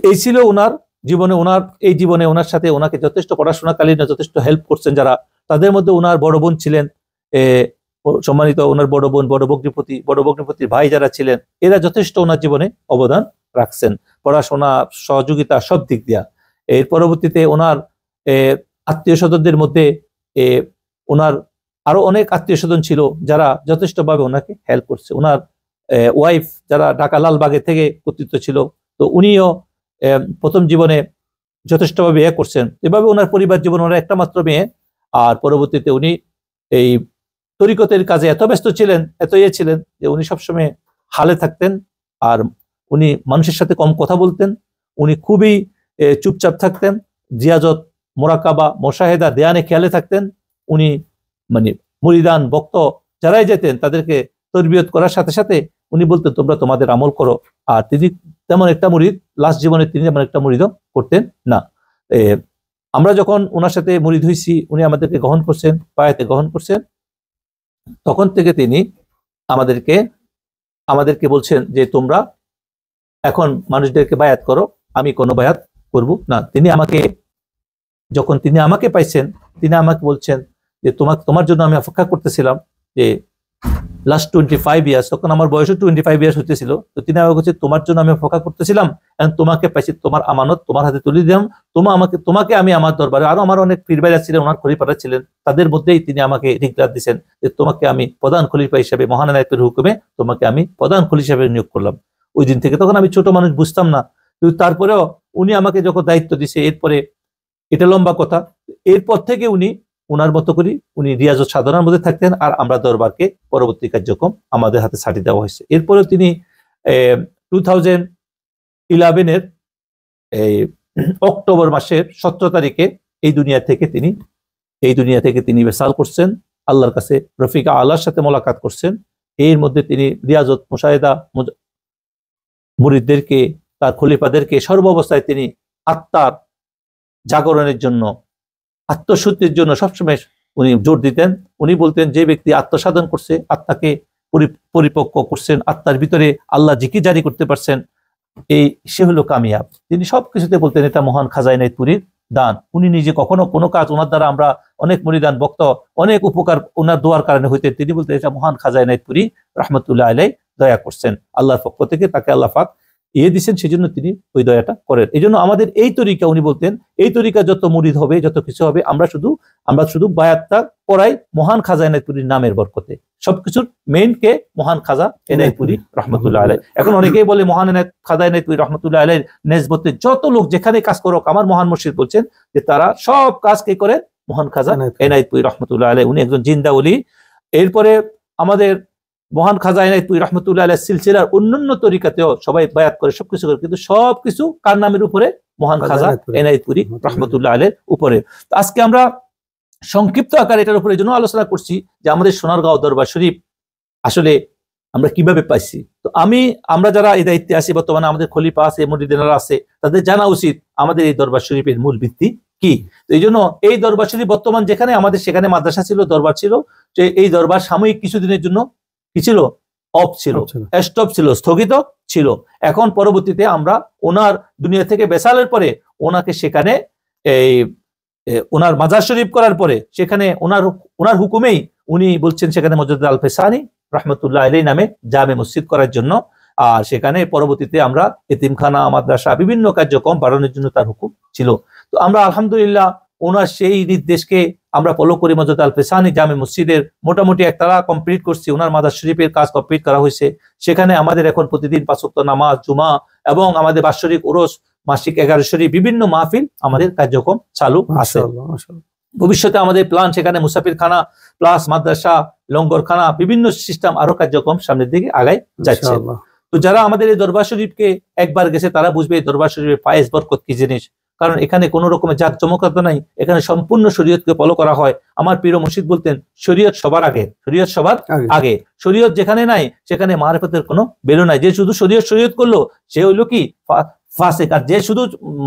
এই ছিল ওনার জীবনে, এই জীবনে ওনার সাথে ওনাকে যথেষ্ট পড়াশোনাকালীন যথেষ্ট হেল্প করছেন যারা, তাদের মধ্যে ওনার বড় বোন ছিলেন সম্মানিত, ওনার বড় বোন বড় বগ্নিপতির ভাই যারা ছিলেন, এরা যথেষ্ট ওনার জীবনে অবদান রাখছেন, পড়াশোনা সহযোগিতা সব দিক দিয়া। এর পরবর্তীতে ওনার আত্মীয় স্বজনদের মধ্যে ওনার আরো অনেক আত্মীয় স্বজন ছিল যারা যথেষ্টভাবে ওনাকে হেল্প করছে। ওনার ওয়াইফ যারা ঢাকা লালবাগে থেকে কর্তৃত্ব ছিল, তো উনিও প্রথম জীবনে যথেষ্টভাবে করছেন। এভাবে ওনার পরিবার জীবন, ওনার একটা মাত্র মেয়ে, আর পরবর্তীতে উনি এই তরিকতের কাজে এত ব্যস্ত ছিলেন, এত ছিলেন যে উনি সবসময় হালে থাকতেন, আর উনি মানুষের সাথে কম কথা বলতেন, উনি খুবই চুপচাপ থাকতেন, জিয়াজত মোরাকাবা মোশাহেদা দেয়ানে খেয়ালে থাকতেন। উনি মানে মুরিদান ভক্ত যারাই যেতেন তাদেরকে তরবিয়ত করার সাথে সাথে উনি বলতেন তোমরা তোমাদের আমল করো। আর তিনি তেমন একটা মুরিদ লাস্ট জীবনে তিনি তেমন একটা মুরিদও করতেন না। আমরা যখন ওনার সাথে মুরিদ হয়েছি, উনি আমাদেরকে গ্রহণ করছেন, বায়াতে গ্রহণ করছেন। তখন থেকে তিনি আমাদেরকে বলছেন যে তোমরা এখন মানুষদেরকে বায়াত করো, আমি কোনো বায়াত করব না। যখন তিনি আমাকে পাইছেন, তিনি আমাকে বলছেন যে তোমার জন্য আমি অপেক্ষা করতেছিলাম যে লাস্ট 25 ইয়ার্স, তখন আমার বয়সও 25 ইয়ার্স হতেছিল। তো তিনি আমাকে বলছে তোমার জন্য আমি অপেক্ষা করতেছিলাম, এখন তোমাকে পাইছি, তোমার আমানত তোমার হাতে তুলে দিলাম, তোমাকে আমি আমার দরবারে, আরো আমার অনেক পীরভাইরা ছিলেন, ওনার খলিফারা ছিলেন, তাদের মধ্যেই তিনি আমাকে ডিক্লার দিয়েছেন যে তোমাকে আমি প্রধান খলিফা হিসেবে মহান এনায়েতের হুকুমে তোমাকে আমি প্রধান খলিফা হিসেবে নিয়োগ করলাম। ওই দিন থেকে, তখন আমি ছোট মানুষ, বুঝতাম না, কিন্তু তারপরেও উনি আমাকে যখন দায়িত্ব দিছে, এরপরে এটা লম্বা কথা, এরপর থেকে উনার মতো করি উনি রিয়াজত সাধনার মধ্যে থাকতেন, আর আমরা দরবারকে পরবর্তী কার্যক্রম আমাদের হাতে ছাড়িয়ে দেওয়া হয়েছে। এরপরে তিনি 2011-এর অক্টোবর মাসের 17 তারিখে এই দুনিয়া থেকে তিনি বেসাল করছেন, আল্লাহর কাছে রফিকা আল্লাহর সাথে মোলাকাত করছেন। এর মধ্যে তিনি রিয়াজত মুশাহেদা মুরিদদেরকে, তার খলিফাদেরকে সর্বাবস্থায় তিনি আত্মার জাগরণের জন্য, আত্মশুদ্ধির জন্য সবসময় উনি জোর দিতেন। উনি বলতেন যে ব্যক্তি আত্মসাধন করছে, আত্মাকে পরিপক্ক করছেন, আত্মার ভিতরে আল্লাহ জিকির জারি করতে পারছেন, সে হলো কামিয়াব। তিনি সবকিছুতে বলতেন এটা মহান খাজা ইনায়েতপুরীর দান। উনি নিজে কখনো কোনো কাজ, ওনার দ্বারা আমরা অনেক মুরিদান ভক্ত অনেক উপকার ওনার দোয়ার কারণে হইতেন, তিনি বলতেন এটা মহান খাজা ইনায়েতপুরী রহমতুল্লাহ আলাইহি দয়া করছেন, আল্লাহর পক্ষ থেকে তাকে আল্লাহ পাক দিচ্ছেন, সেজন্য তিনি ওই দয়াটা করেন। এই জন্য আমাদের এই তরিকা, উনি বলতেন এই তরিকা যত মুরিদ হবে, যত কিছু হবে, আমরা শুধু বায়াতটা করাই মহান খাজা ইনায়েতপুরীর নামের বরকতে। সবকিছুর মেইন কে মহান খাজা ইনায়েতপুরী রহমতুল্লাহ আলাইহি। এখন অনেকেই বলে মহান খাজা ইনায়েতপুরী রহমতুল্লাহ আলাইহির নেসবতে যত লোক যেখানে কাজ করুক, আমার মহান মুর্শিদ বলছেন যে তারা সব কাজ কে করে মহান খাজা ইনায়েতপুরী রহমতুল্লাহ আলাইহি, উনি একজন জিন্দা ওলি। এরপরে আমাদের মহান খাজা ইনায়েতপুরী রহমতুল্লাহ আলাইহি সিলসিলার অন্যান্য তরিকাতেও সবাই বায়াত করে, সবকিছু করে, কিন্তু সবকিছু কার নামের উপরে? মহান খাজা ইনায়েতপুরী রহমতুল্লাহ আলাইহির উপরে। তো আজকে আমরা সংক্ষিপ্ত আকারে এটার উপরে জন্য আলোচনা করছি যে আমাদের সোনারগাঁও দরবার শরীফ আসলে আমরা কিভাবে পাইছি। তো আমরা যারা এই দায়িত্বে আছি, বর্তমানে আমাদের খলিফা আছে, মুরিদেরা আছে, তাদের জানা উচিত আমাদের এই দরবার শরীফের মূল ভিত্তি কি। তো এই জন্য এই দরবার শরীফ বর্তমান যেখানে আমাদের, সেখানে মাদ্রাসা ছিল, দরবার ছিল, যে এই দরবার সাময়িক কিছুদিনের জন্য কি ছিল? অফ ছিল, স্টপ ছিল, স্থগিত ছিল। এখন পরবর্তীতে আমরা ওনার দুনিয়া থেকে বেসালের পরে ওনাকে সেখানে ওনার মাজার শরীফ করার পরে সেখানে ওনার হুকুমেই উনি বলছেন সেখানে মসজিদ আল ফেসানি রহমতুল্লাহ আলাইহি নামে জামে মসজিদ করার জন্য। আর সেখানে পরবর্তীতে আমরা এতিমখানা, মাদ্রাসা, বিভিন্ন কার্যক্রম বাড়ানোর জন্য তার হুকুম ছিল। তো আমরা আলহামদুলিল্লাহ ওনার সেই নির্দেশকে আমরা ফলো করি। মসজিদ আল ফেসানি জামে মসজিদের মোটামুটি একতলা কমপ্লিট করছি, ওনার মাদার শরীফের কাজ কমপ্লিট করা হয়েছে। সেখানে আমাদের এখন প্রতিদিন 5 ওয়াক্ত নামাজ, জুমা এবং আমাদের বাৎসরিক ওরস, মাসিক 11 শরীফ, বিভিন্ন মাহফিল আমাদের কার্যক্রম চালু আছে। ভবিষ্যতে আমাদের প্ল্যান সেখানে মুসাফির খানা প্লাস মাদ্রাসা, লঙ্গর খানা, বিভিন্ন সিস্টেম, আরো কার্যক্রম সামনের দিকে আগায় যাচ্ছে। তো যারা আমাদের এই দরবার শরীফকে একবার গেছে তারা বুঝবে এই দরবার শরীফের ফায়েজ বরকত কি জিনিস। কারণ এখানে কোনো রকমের জাঁকজমকতা নাই, এখানে সম্পূর্ণ শরীয়তকে ফলো করা হয়। আমার প্রিয় মুর্শিদ বলতেন শরীয়ত সবার আগে, শরীয়ত সবার আগে। শরীয়ত যেখানে নাই সেখানে মারিফতের কোনো বেরো নাই। যে শুধু শরীয়ত করলো সে হইলো কি ফাসিক, আর যে শুধু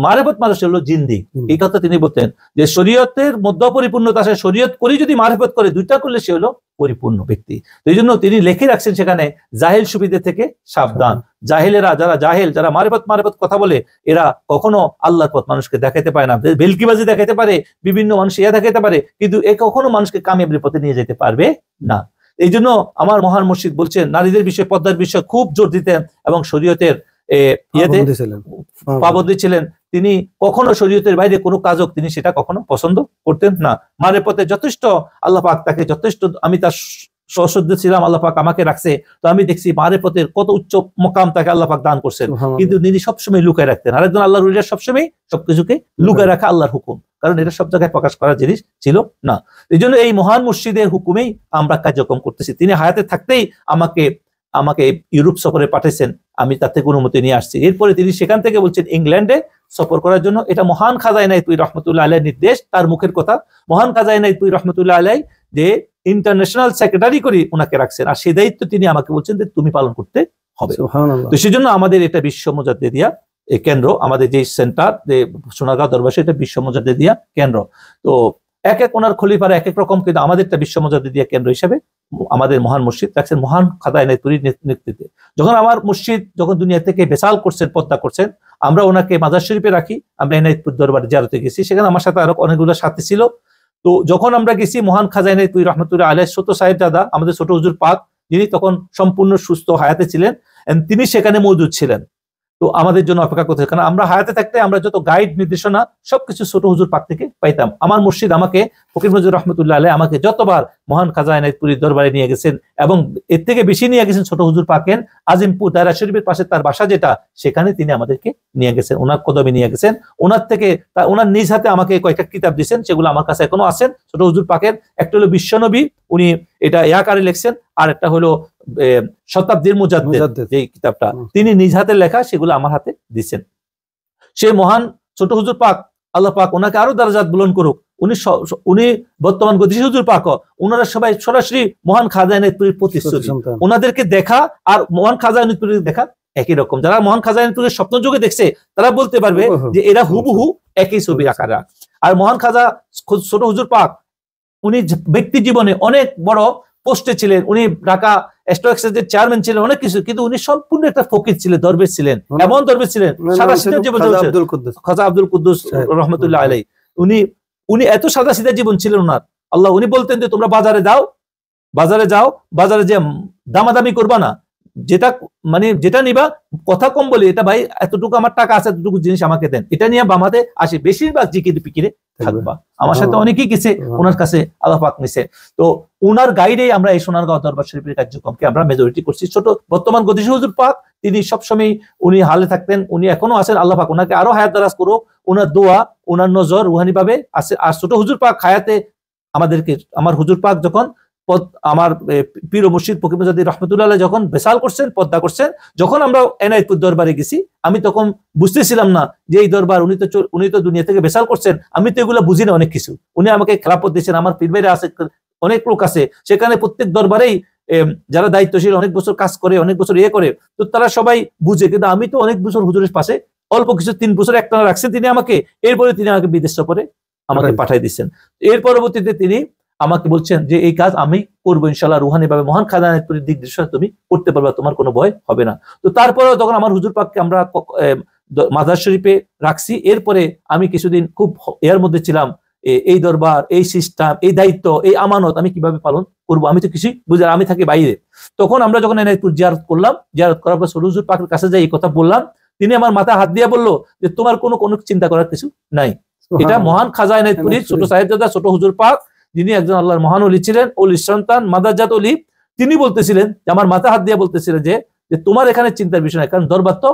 মারিফত মানুষ হলো জিন্দি। এই কথা তিনি বলতেন যে শরীয়তের মধ্যে পরিপূর্ণতা আছে, শরীয়ত করি যদি মারিফত করে, দুইটা করলে সে হলো পরিপূর্ণ ব্যক্তি। এই জন্য তিনি লিখে রাখছেন সেখানে জাহিল সুবিধে থেকে সাবধান। জাহিলেরা, যারা মারিফত কথা বলে, এরা কখনো আল্লাহর পথ মানুষকে দেখাতে পারে না। বেলকিবাজি দেখাতে পারে, বিভিন্ন মানুষ দেখাতে পারে, কিন্তু এ কখনো মানুষকে কামিয়াবির পথে নিয়ে যেতে পারবে না। এই জন্য আমার মহান মুর্শিদ বলছেন নারীদের বিষয়ে, পর্দার বিষয়ে খুব জোর দিতেন এবং শরীয়তের পাবন্দী ছিলেন। তিনি কখনো শরীয়তের বাইরে কোনো কাজক তিনি সেটা কখনো পছন্দ করতেন না। মারের পথে যথেষ্ট আল্লাহ পাক তাকে যথেষ্ট, আমি তার সশ্রদ্ধ ছিলাম, আল্লাহ পাক আমাকে রাখছে। তো আমি দেখছি মারের পথের কত উচ্চ মকাম তাকে আল্লাহ পাক দান করছেন, কিন্তু তিনি সবসময় লুকায় রাখতেন। আরেকজন আল্লাহর ওলিরা সবসময় সবকিছুকে লুকায় রাখা আল্লাহর হুকুম, কারণ এটা সব জায়গায় প্রকাশ করার জিনিস ছিল না। এই জন্য এই মহান মুর্শিদের হুকুমেই আমরা কার্যক্রম করতেছি। তিনি হায়াতে থাকতেই আমাকে ইউরোপ সফরে পাঠাইছেন, আমি তার থেকে অনুমতি নিয়ে আসছি। এরপরে তিনি সেখান থেকে বলছেন ইংল্যান্ডে সফর করার জন্য। এটা মহান খাজা ইনায়েতপুরী রহমতুল্লাহ আলাইহির নির্দেশ, তার মুখের কথা। মহান খাজা ইনায়েতপুরী রহমতুল্লাহ আলাইহি যে ইন্টারন্যাশনাল সেক্রেটারি করে ওনাকে রাখছেন, আর সেই দায়িত্ব তিনি আমাকে বলছেন যে তুমি পালন করতে হবে। তো সেই জন্য আমাদের এটা বিশ্ব মুজাদ্দিদিয়া কেন্দ্র, আমাদের যে সেন্টার যে সোনারগাঁও দরবার, এটা বিশ্ব মুজাদ্দিদিয়া কেন্দ্র। তো এক এক ওনার খলিফারা এক এক রকম, কিন্তু আমাদেরটা বিশ্ব মুজাদ্দিদিয়া কেন্দ্র হিসেবে আমাদের মহান মুর্শিদ রাখছেন মহান খাজা এনায়েতপুরীর নেতৃত্বে। যখন আমার মুর্শিদ যখন দুনিয়া থেকে বেসাল করছেন, পদ্মা করছেন, আমরা ওনাকে মাজার শরীফে রাখি। আমরা এনায়েতপুর দরবারে জিয়ারতে গেছি, সেখানে আমার সাথে আরো অনেকগুলো সাথী ছিল। তো যখন আমরা গেছি, মহান খাজা এনায়েতপুরী রহমতুল্লাহ আলাইহি ছোট সাহেবজাদা, আমাদের ছোট হুজুর পাক, যিনি তখন সম্পূর্ণ সুস্থ হায়াতে ছিলেন, তিনি সেখানে মজুদ ছিলেন। তো আমাদের জন্য অপেক্ষা করতে, কারণ আমরা হায়াতে থাকতে আমরা যত গাইড নির্দেশনা সবকিছু ছোট হুজুর পাক থেকে পাইতাম। আমার মুর্শিদ আমাকে, ফকির মজিদুর রহমতুল্লাহ আলাইহি আমাকে যতবার মহান খাজা এনায়েতপুরীর দরবারে নিয়ে গেছেন, এবং এর থেকে বেশি নিয়ে গেছেন ছোট হুজুর পাকের আজিমপুর দায়রা শরীফের পাশে তার বাসা যেটা, সেখানে তিনি আমাদেরকে নিয়ে গেছেন, ওনার কদমে নিয়ে গেছেন। ওনার থেকে ওনার নিজ হাতে আমাকে কয়েকটা কিতাব দিয়েছেন, সেগুলো আমার কাছে এখনো আছেন ছোট হুজুর পাকের। একটা হলো বিশ্বনবী, উনি এটা ইয়াকারে লিখছেন, আর একটা হলো শতাব্দীর মুজাদ্দিদ, যে কিতাবটা তিনি নিজ হাতে লেখা, সেগুলো আমার হাতে দিচ্ছেন। সে মহান ছোট হুজুর পাক, আল্লাহ পাক ওনাকে আরো দারাজাত বুলন্দ করুক, উনি বর্তমান গদি হুজুর পাক, ওনারা সবাই সরাসরি মহান খাজা এনায়েতপুরীর প্রতিশ্রুতি। ওনাদেরকে দেখা আর মহান খাজা এনায়েতপুরীর দেখা একই রকম। যারা মহান খাজা এনায়েতপুরীর স্বপ্ন যুগে দেখছে, তারা বলতে পারবে যে এরা হুবহু একই ছবি আকারা। আর মহান খাজা ছোট হুজুর পাক, উনি ব্যক্তি জীবনে অনেক বড় পোস্টে ছিলেন, উনি ঢাকা স্টক এক্সচেঞ্জের চেয়ারম্যান ছিলেন, অনেক কিছু, কিন্তু উনি সম্পূর্ণ একটা ফকির ছিলেন, দরবেশ ছিলেন, এমন দরবেশ ছিলেন, সাদা সিধা জীবন, খাজা আব্দুল কুদ্দুস রহমতুল্লাহ আলাইহি। উনি এত সাদা সিধা জীবন ছিলেন ওনার। আল্লাহ, উনি বলতেন যে তোমরা বাজারে যাও, বাজারে যে দামাদামি করবা না, যেটা নিবা কথা কম বলি, এটা ভাই এতটুকু আমার টাকা আছে, এতটুকু জিনিস আমাকে দেন, এটা নিয়ে বামাতে আসে, বেশিরভাগ জিকির পিকিরে থাকবা। আমার সাথে অনেকেই গেছে ওনার কাছে, আল্লাহ পাক নিছে। তো উনার গাইডে আমরা এই সোনারগাঁও দরবার শরীফের কার্যক্রমকে আমরা মেজরিটি করছি। ছোট বর্তমান গদিশ হুজুর পাক, তিনি সবসময় উনি হালে থাকতেন, উনি এখনো আছেন, আল্লাহ পাক ওনাকে আরো হায়াত দারাজ করুক, ওনার দোয়া, ওনার নজর রুহানি ভাবে আছে। আর ছোট হুজুর পাক হায়াতে আমাদেরকে, আমার হুজুর পাক যখন আমার পীর মুর্শিদ ফকির মুজাদ্দিদ রহমতুল্লাহ আলাইহি যখন বেসাল করছেন, পদ্মা করছেন, যখন আমরা এনায়েতপুর দরবারে গেছি, আমি তখন বুঝতেছিলাম না যে এই দরবার, উনি তো দুনিয়া থেকে বেসাল করছেন, আমি তো এগুলো বুঝি না অনেক কিছু। উনি আমাকে খেলাপথ দিয়েছেন, আমার পীর ভাইরা আছে, অনেক লোক আছে সেখানে, প্রত্যেক দরবারেই যারা দায়িত্বশীল, অনেক বছর কাজ করে, অনেক বছর করে, তো তারা সবাই বুঝে। কিন্তু আমি তো অনেক বছর হুজুরের পাশে, অল্প কিছু 3 বছর একটানা রাখছেন তিনি আমাকে, এরপরে তিনি আমাকে বিদেশ সফরে আমাকে পাঠিয়ে দিচ্ছেন। এর পরবর্তীতে তিনি আমাকে বলছেন যে এই কাজ আমি করবো ইনশাল্লাহ, রুহানি ভাবে মহান খাজা এনায়েতপুরীর দিক নির্দেশনা তুমি করতে পারবে, তোমার কোনো ভয় হবে না। তো তারপরেও তখন আমার হুজুর পাককে আমরা মাজার শরীফে রাখছি। এরপরে আমি কিছুদিন খুব এর মধ্যে ছিলাম, এই দরবার, এই সিস্টেম, এই দায়িত্ব, এই আমানত আমি কিভাবে পালন করবো, আমি তো কিছুই বুঝলাম, আমি থাকি বাইরে। তখন আমরা যখন এনায়েতপুর জিয়ারত করলাম, জিয়ারত করার পর হুজুর পাকের কাছে যাই এই কথা বললাম, তিনি আমার মাথায় হাত দিয়ে বললো যে তোমার কোনো চিন্তা করার কিছু নাই। এটা মহান খাজা এনায়েতপুরীর ছোট সাহেবজাদা, ছোট হুজুর পাক, যিনি একজন আল্লাহর মহান ওলি ছিলেন, ওলির সন্তান, মাদারজাত ওলি, তিনি বলতেছিলেন যে আমার মাথা হাত দিয়ে বলতেছিলেন যে তোমার এখানে চিন্তার বিষয় নাই, কারণ দরবার তো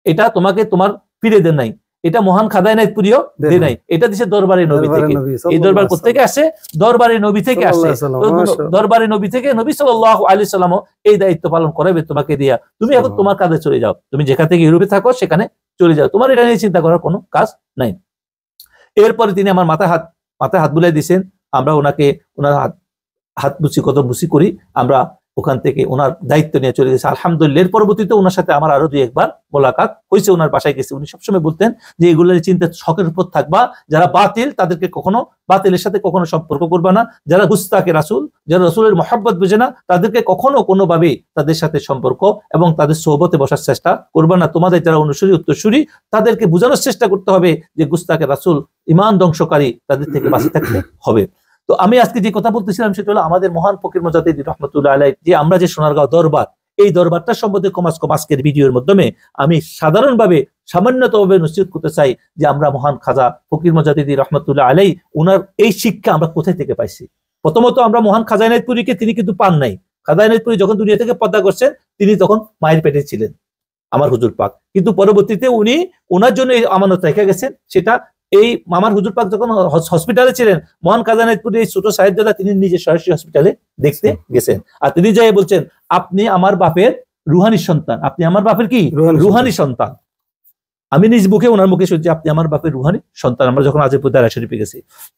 এটা তোমাকে তোমার ফিরে দেন নাই, এটা মহান খাজা এনায়েতপুরীও দেন নাই, এটা দিছে দরবারে নবী থেকে। এই দরবার কোথেকে আসে? দরবারে নবী থেকে আসে। দরবারে নবী থেকে নবী সাল্লাল্লাহু আলাইহি সাল্লাম এই দায়িত্ব পালন করাবে তোমাকে দিয়া, তুমি এখন তোমার কাজে চলে যাও, তুমি যেখান থেকে ইউরোপে থাকো সেখানে চলে যাও, তোমার এটা নিয়ে চিন্তা করার কোনো কাজ নাই। এরপরে তিনি আমার মাথায় হাত বুলাই দিয়েছেন, আমরা ওনাকে ওনার হাত বুঝি কদম বুঝি করি, আমরা ওখান থেকে ওনার দায়িত্ব নিয়ে চলে গেছি আলহামদুলিল্লাহ। এর পরবর্তীতে ওনার সাথে আমার আরো 2 একবার মোলাকাত হয়েছে, ওনার বাসায় গেছি। উনি সবসময় বলতেন যে এগুলোর চিন্তা শখের উপর থাকবা, যারা বাতিল তাদেরকে কখনো বাতিলের সাথে কখনো সম্পর্ক করবা না, যারা গুস্তাকে রাসূল, যারা রাসূলের মহব্বত বুঝে না, তাদেরকে কখনো কোনোভাবেই তাদের সাথে সম্পর্ক এবং তাদের সোহবতে বসার চেষ্টা করবা না। তোমাদের যারা অনুসরী উত্তরসূরি, তাদেরকে বোঝানোর চেষ্টা করতে হবে যে গুস্তাকে রাসূল, ঈমান ধ্বংসকারী, তাদের থেকে বাঁচে থাকতে হবে। তো আমি আজকে যে কথা বলতেছিলাম সেটা হলো আমাদের মহান ফকির মুজাদ্দিদ রহমতুল্লাহ আলাইহি, যে আমরা যে সোনারগাঁও দরবার, এই দরবারটা সম্বন্ধে আজকের ভিডিওর মাধ্যমে আমি সাধারণভাবে সামান্যতভাবে নসিহত করতে চাই যে আমরা মহান খাজা ফকির মুজাদ্দিদ রহমতুল্লাহ আলাইহি, ওনার এই শিক্ষা আমরা কোথায় থেকে পাইছি। প্রথমত আমরা মহান খাজা এনায়েতপুরীকে তিনি কিন্তু পান নাই। খাজা এনায়েতপুরী যখন দুনিয়া থেকে পর্দা করছেন, তিনি তখন মায়ের পেটে ছিলেন আমার হুজুর পাক, কিন্তু পরবর্তীতে উনি ওনার জন্য এই আমানত রেখে গেছেন। সেটা এই আমার হুজুর পাক যখন হসপিটালে ছিলেন, মহান খাজা এনায়েতপুরী এই ছোট সাহেবজাদা তিনি নিজে সরাসরি হসপিটালে দেখতে গেছেন, আর তিনি যাই বলছেন আপনি আমার বাপের রুহানি সন্তান, আপনি আমার বাপের কি রুহানি সন্তান। আমি নিজ মুখে ওনার মুখে শুনছি আপনি আমার বাপের রুহানি সন্তান। আমরা যখন আজিমপুর দায়রা শরীফে গেছি,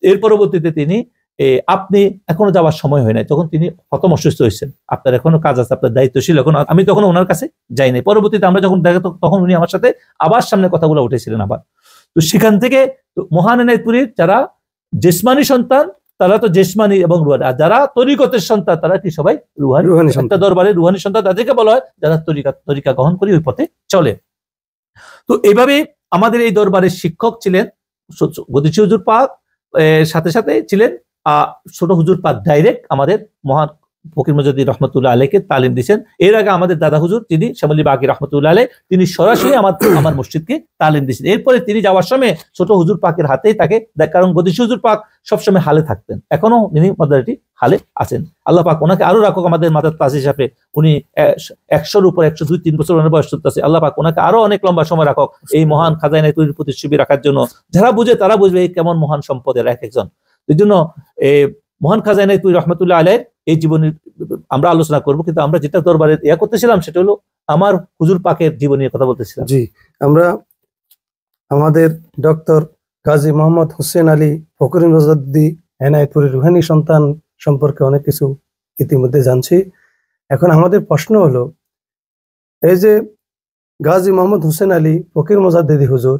এর পরবর্তীতে তিনি আপনি এখনো যাওয়ার সময় হয় নাই, তখন তিনি প্রথম অসুস্থ হয়েছেন, আপনার এখনো কাজ আছে, আপনার দায়িত্বশীল এখন। আমি তখন ওনার কাছে যাই নাই। পরবর্তীতে আমরা যখন দেখা, তখন উনি আমার সাথে আবার সামনে কথাগুলো উঠেছিলেন আবার। তো সেখান থেকে মহান এনায়েতপুরীর যারা জিসমানি সন্তান তারা তো জিসমানি এবং রুহানি, আর যারা তরিকতের সন্তান তারা কি সবাই রুহানি। একটা দরবারে রুহানি সন্তান তাদেরকে বলা হয় যারা তরিকা গ্রহণ করে ওই পথে চলে। তো এইভাবে আমাদের এই দরবারের শিক্ষক ছিলেন গদিশী হুজুর পাক, সাথে সাথে ছিলেন ছোট হুজুর পাক ডাইরেক্ট আমাদের মহান ফকির মুজাদ্দিদ রহমতুল্লাহ আলাইকে তালিম দিয়েছেন। এর আগে আমাদের দাদা হুজুর যিনি শ্যামলী বাগী রহমতুল্লাহ আলাই, তিনি সরাসরি আমার মসজিদকে তালিম দিয়েছেন। এরপরে তিনি যাওয়ার সময় ছোট হুজুর পাকের হাতেই তাকে, কারণ গদিশী হুজুর পাক সবসময় হালে থাকতেন, এখনো তিনি মাদারটি হালে আছেন। আল্লাহ পাক ওনাকে আরো রাখুক আমাদের মাদার তাজ হিসাবে। উনি 100-র উপর 102-3 বছর ওনার বয়স চলতেছে। আল্লাহ পাক ওনাকে আরো অনেক লম্বা সময় রাখুক এই মহান খাজাইনে তৈরির প্রতি শিবির রাখার জন্য। যারা বুঝে তারা বুঝবে এই কেমন মহান সম্পদের এক একজন। এই জন্য মহান খাজাইনে তৈরি রহমতুল্লাহ আলাইয়ের এই জীবনের আমরা আলোচনা করব, কিন্তু আমরা যেটা দরবারে করতেছিলাম সেটা হলো আমার হুজুর পাকের জীবনের কথা বলতেছিলাম। জি, আমরা আমাদের ডক্টর গাজী মোহাম্মদ হোসেন আলী ফকির মুজাদ্দিদ এনায়েতপুরী রুহানি সন্তান সম্পর্কে অনেক কিছু ইতিমধ্যে জানছি। এখন আমাদের প্রশ্ন হলো, এই যে গাজী মোহাম্মদ হোসেন আলী ফকির মুজাদ্দিদি হুজুর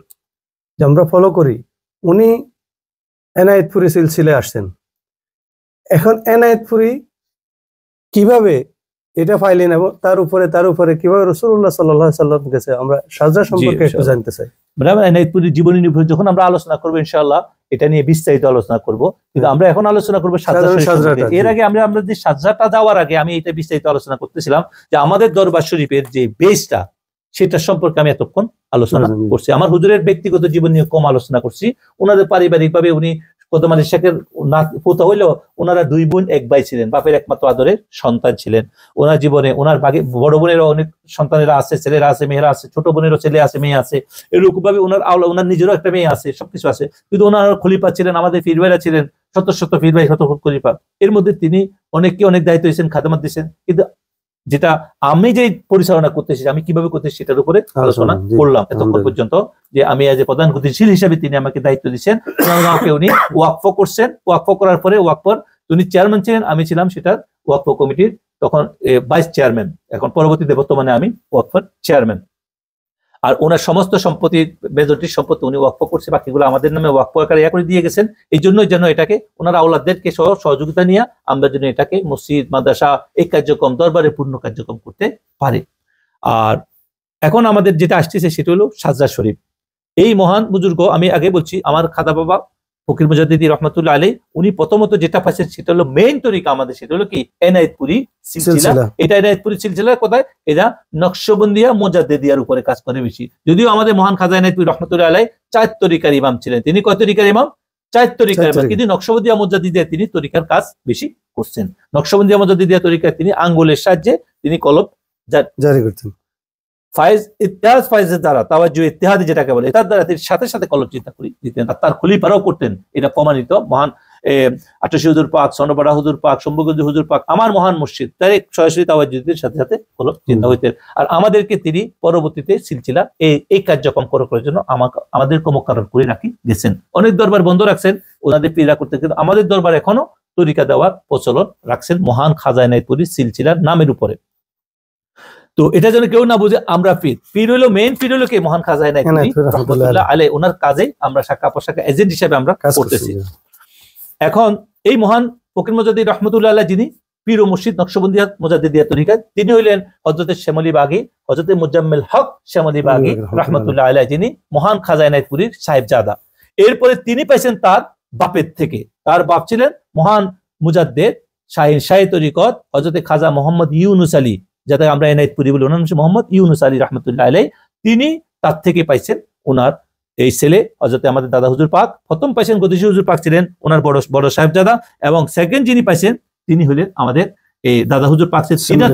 যে আমরা ফলো করি, উনি এনায়েতপুরী সিলসিলায় আসছেন। এখন এনায়েতপুরী কিভাবে এটা ফাইলি নেব, তার উপরে কিভাবে রাসূলুল্লাহ সাল্লাল্লাহু আলাইহি সাল্লাম গেছে, আমরা সাজদা সম্পর্কে একটু জানতে চাই। এনায়েতপুরী জীবনী নিয়ে যখন আমরা আলোচনা করবো ইনশাআল্লাহ এটা নিয়ে বিস্তারিত আলোচনা করব, কিন্তু আমরা এখন আলোচনা করবো সাজদা। এর আগে আমরা যে সাজদাটা দেওয়ার আগে আমি এটা বিস্তারিত আলোচনা করতেছিলাম যে আমাদের দরবার শরীফের যে বেসটা সেটা সম্পর্কে আমি এতক্ষণ আলোচনা করছি। আমার হুজুরের ব্যক্তিগত জীবন নিয়ে কম আলোচনা করছি। ওনাদের পারিবারিক ভাবে উনি কদম আলী শেখের পোতা হইলেও ওনারা 2 বোন 1 ভাই ছিলেন, বাপের একমাত্র আদরের সন্তান ছিলেন। ওনার জীবনে ওনার বড় বোনেরও অনেক সন্তানেরা আছে, ছেলেরা আছে, মেয়েরা আছে, ছোট বোনেরও ছেলে আছে, মেয়ে আছে, এরকম ভাবে ওনার নিজেরও একটা মেয়ে আছে, সবকিছু আছে। কিন্তু ওনার খলিফা ছিলেন, আমাদের পীর ভাইরা ছিলেন, শত পীর ভাই, শত খলিফা। এর মধ্যে তিনি অনেককে অনেক দায়িত্ব দিয়েছেন, খাদমাত দিয়েছেন। কিন্তু যেটা আমি যে পরিচালনা করতেছি, আমি কিভাবে করতেছি সেটার উপরে আলোচনা করলাম এতক্ষণ পর্যন্ত, যে আমি আজ প্রধান গতিশীল হিসাবে তিনি আমাকে দায়িত্ব দিচ্ছেন। উনি ওয়াকফ করছেন, ওয়াকফ করার পরে ওয়াকফর উনি চেয়ারম্যান ছিলেন, আমি ছিলাম সেটার ওয়াকফ কমিটির তখন ভাইস চেয়ারম্যান। এখন পরবর্তীতে বর্তমানে আমি ওয়াকফর চেয়ারম্যান। আর ওনার সমস্ত সম্পত্তি, মেজরিটি সম্পত্তি উনি ওয়াকফ করছে, বাকিগুলো আমাদের নামে ওয়াকফ আকারে করে দিয়ে গেছেন। এই জন্যই যেন এটাকে ওনার আওলাদদেরকে সহযোগিতা নিয়ে আমরা যেন এটাকে মসজিদ, মাদ্রাসা, এই কার্যক্রম, দরবারে পূর্ণ কার্যক্রম করতে পারি। আর এখন আমাদের যেটা আসতেছে সেটা হলো সাজদা শরীফ। এই মহান বুজুর্গ, আমি আগে বলছি, আমার খাদা বাবা ফকির মুজাদ্দিদি রহমতুল্লাহ আলাইহি, উনি প্রথমত যেটা পাচ্ছেন সেটা হলো মেইন তরিকা আমাদের, সেটা হলো কি এনায়েতপুরী সিলসিলা। এটা এনায়েতপুরী সিলসিলার কোথায়, এটা নকশবন্দিয়া মুজাদ্দিদিয়ার উপরে কাজ করে বেশি। যদিও আমাদের মহান খাজা এনায়েতপুরী রহমতুল্লাহ আলাইহি 4 তরিকার ইমাম ছিলেন। তিনি কয় তরিকার ইমাম? 4 তরিকার ইমাম। কিন্তু নকশবন্দিয়া মুজাদ্দিদিয়া তিনি তরিকার কাজ বেশি করছেন। নকশবন্দিয়া মুজাদ্দিদিয়া তরিকায় তিনি আঙ্গুলের সাহায্যে তিনি কলব জারি করতেন। ফাইজের দ্বারা তাওয়াজ্জু ইত্তেহাদি যেটাকে বলে, এটার দ্বারা তিনি সাথে সাথে কলব চিন্তা করে দিতেন। আর তার খলিফারাও করতেন, এটা প্রমাণিত। মহান 88 হুজুর পাক, সনপাড়া হুজুর পাক, শম্ভুগঞ্জ হুজুর পাক, আমার মহান মসজিদ তাই সরাসরি তাওয়াজ্জুদের সাথে সাথে কলব চিন্তা হইতেন। আর আমাদেরকে তিনি পরবর্তীতে সিলসিলা এই কার্যক্রম করার জন্য আমাদেরকে মোকাররর করে রাখি গেছেন। অনেক দরবার বন্ধ রাখছেন ওনাদের পীররা করতে, কিন্তু আমাদের দরবার এখনো তরিকা দেওয়ার প্রচলন রাখছেন মহান খাজা এনায়েতপুরী সিলসিলার নামের উপরে। তো এটা যেন কেউ না বুঝে আমরা পীর হইলো মেইন পীর হইলো কে মহান খাজা এনায়েতপুরী রহমতুল্লাহ আলাইহি, ওনার কাজে আমরা শাখা প্রশাখা এজেন্ট হিসেবে আমরা কাজ করতেছি। এখন এই মহান ফকির মুজাদ্দিদ রহমতুল্লাহ আলাইহি যিনি পীর ও মুর্শিদ নকশবন্দিয়া মুজাদ্দিদিয়া তরিকা, তিনি হইলেন হযরতে শ্যামলী বাগী, হযরতে মুজাম্মেল হক শ্যামলী বাগী রহমতুল্লাহ আলাইহি, যিনি মহান খাজা এনায়েতপুরীর সাহেবজাদা। এরপরে তিনি পাইছেন তার বাপের থেকে, তার বাপ ছিলেন মহান মুজাদ্দিদ শাহী তরিকত হযরতে খাজা মোহাম্মদ ইউনুস আলী, যাতে আমরা এনায়েতপুরী বলি, ওনার নাম মোহাম্মদ ইউনুস আলী রহমতুল্লাহ আলাইহি। তিনি তার থেকে পাইছেন ওনার এই ছেলে হযরতে আমাদের দাদা হুজুর পাক। প্রথম পাইছেন গদিশী হুজুর পাক ছিলেন ওনার বড় সাহেবজাদা, এবং সেকেন্ড যিনি পাইছেন তিনি হলেন আমাদের এই দাদা হুজুর পাক।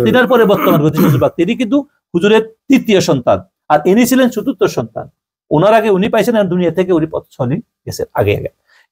তিনার পরে বর্তমান গদিশী হুজুর পাক, তিনি কিন্তু হুজুরের 3য় সন্তান, আর ইনি ছিলেন 4র্থ সন্তান। ওনার আগে উনি পাইছেন, আর দুনিয়া থেকে উনি পথ চলে গেছেন আগে।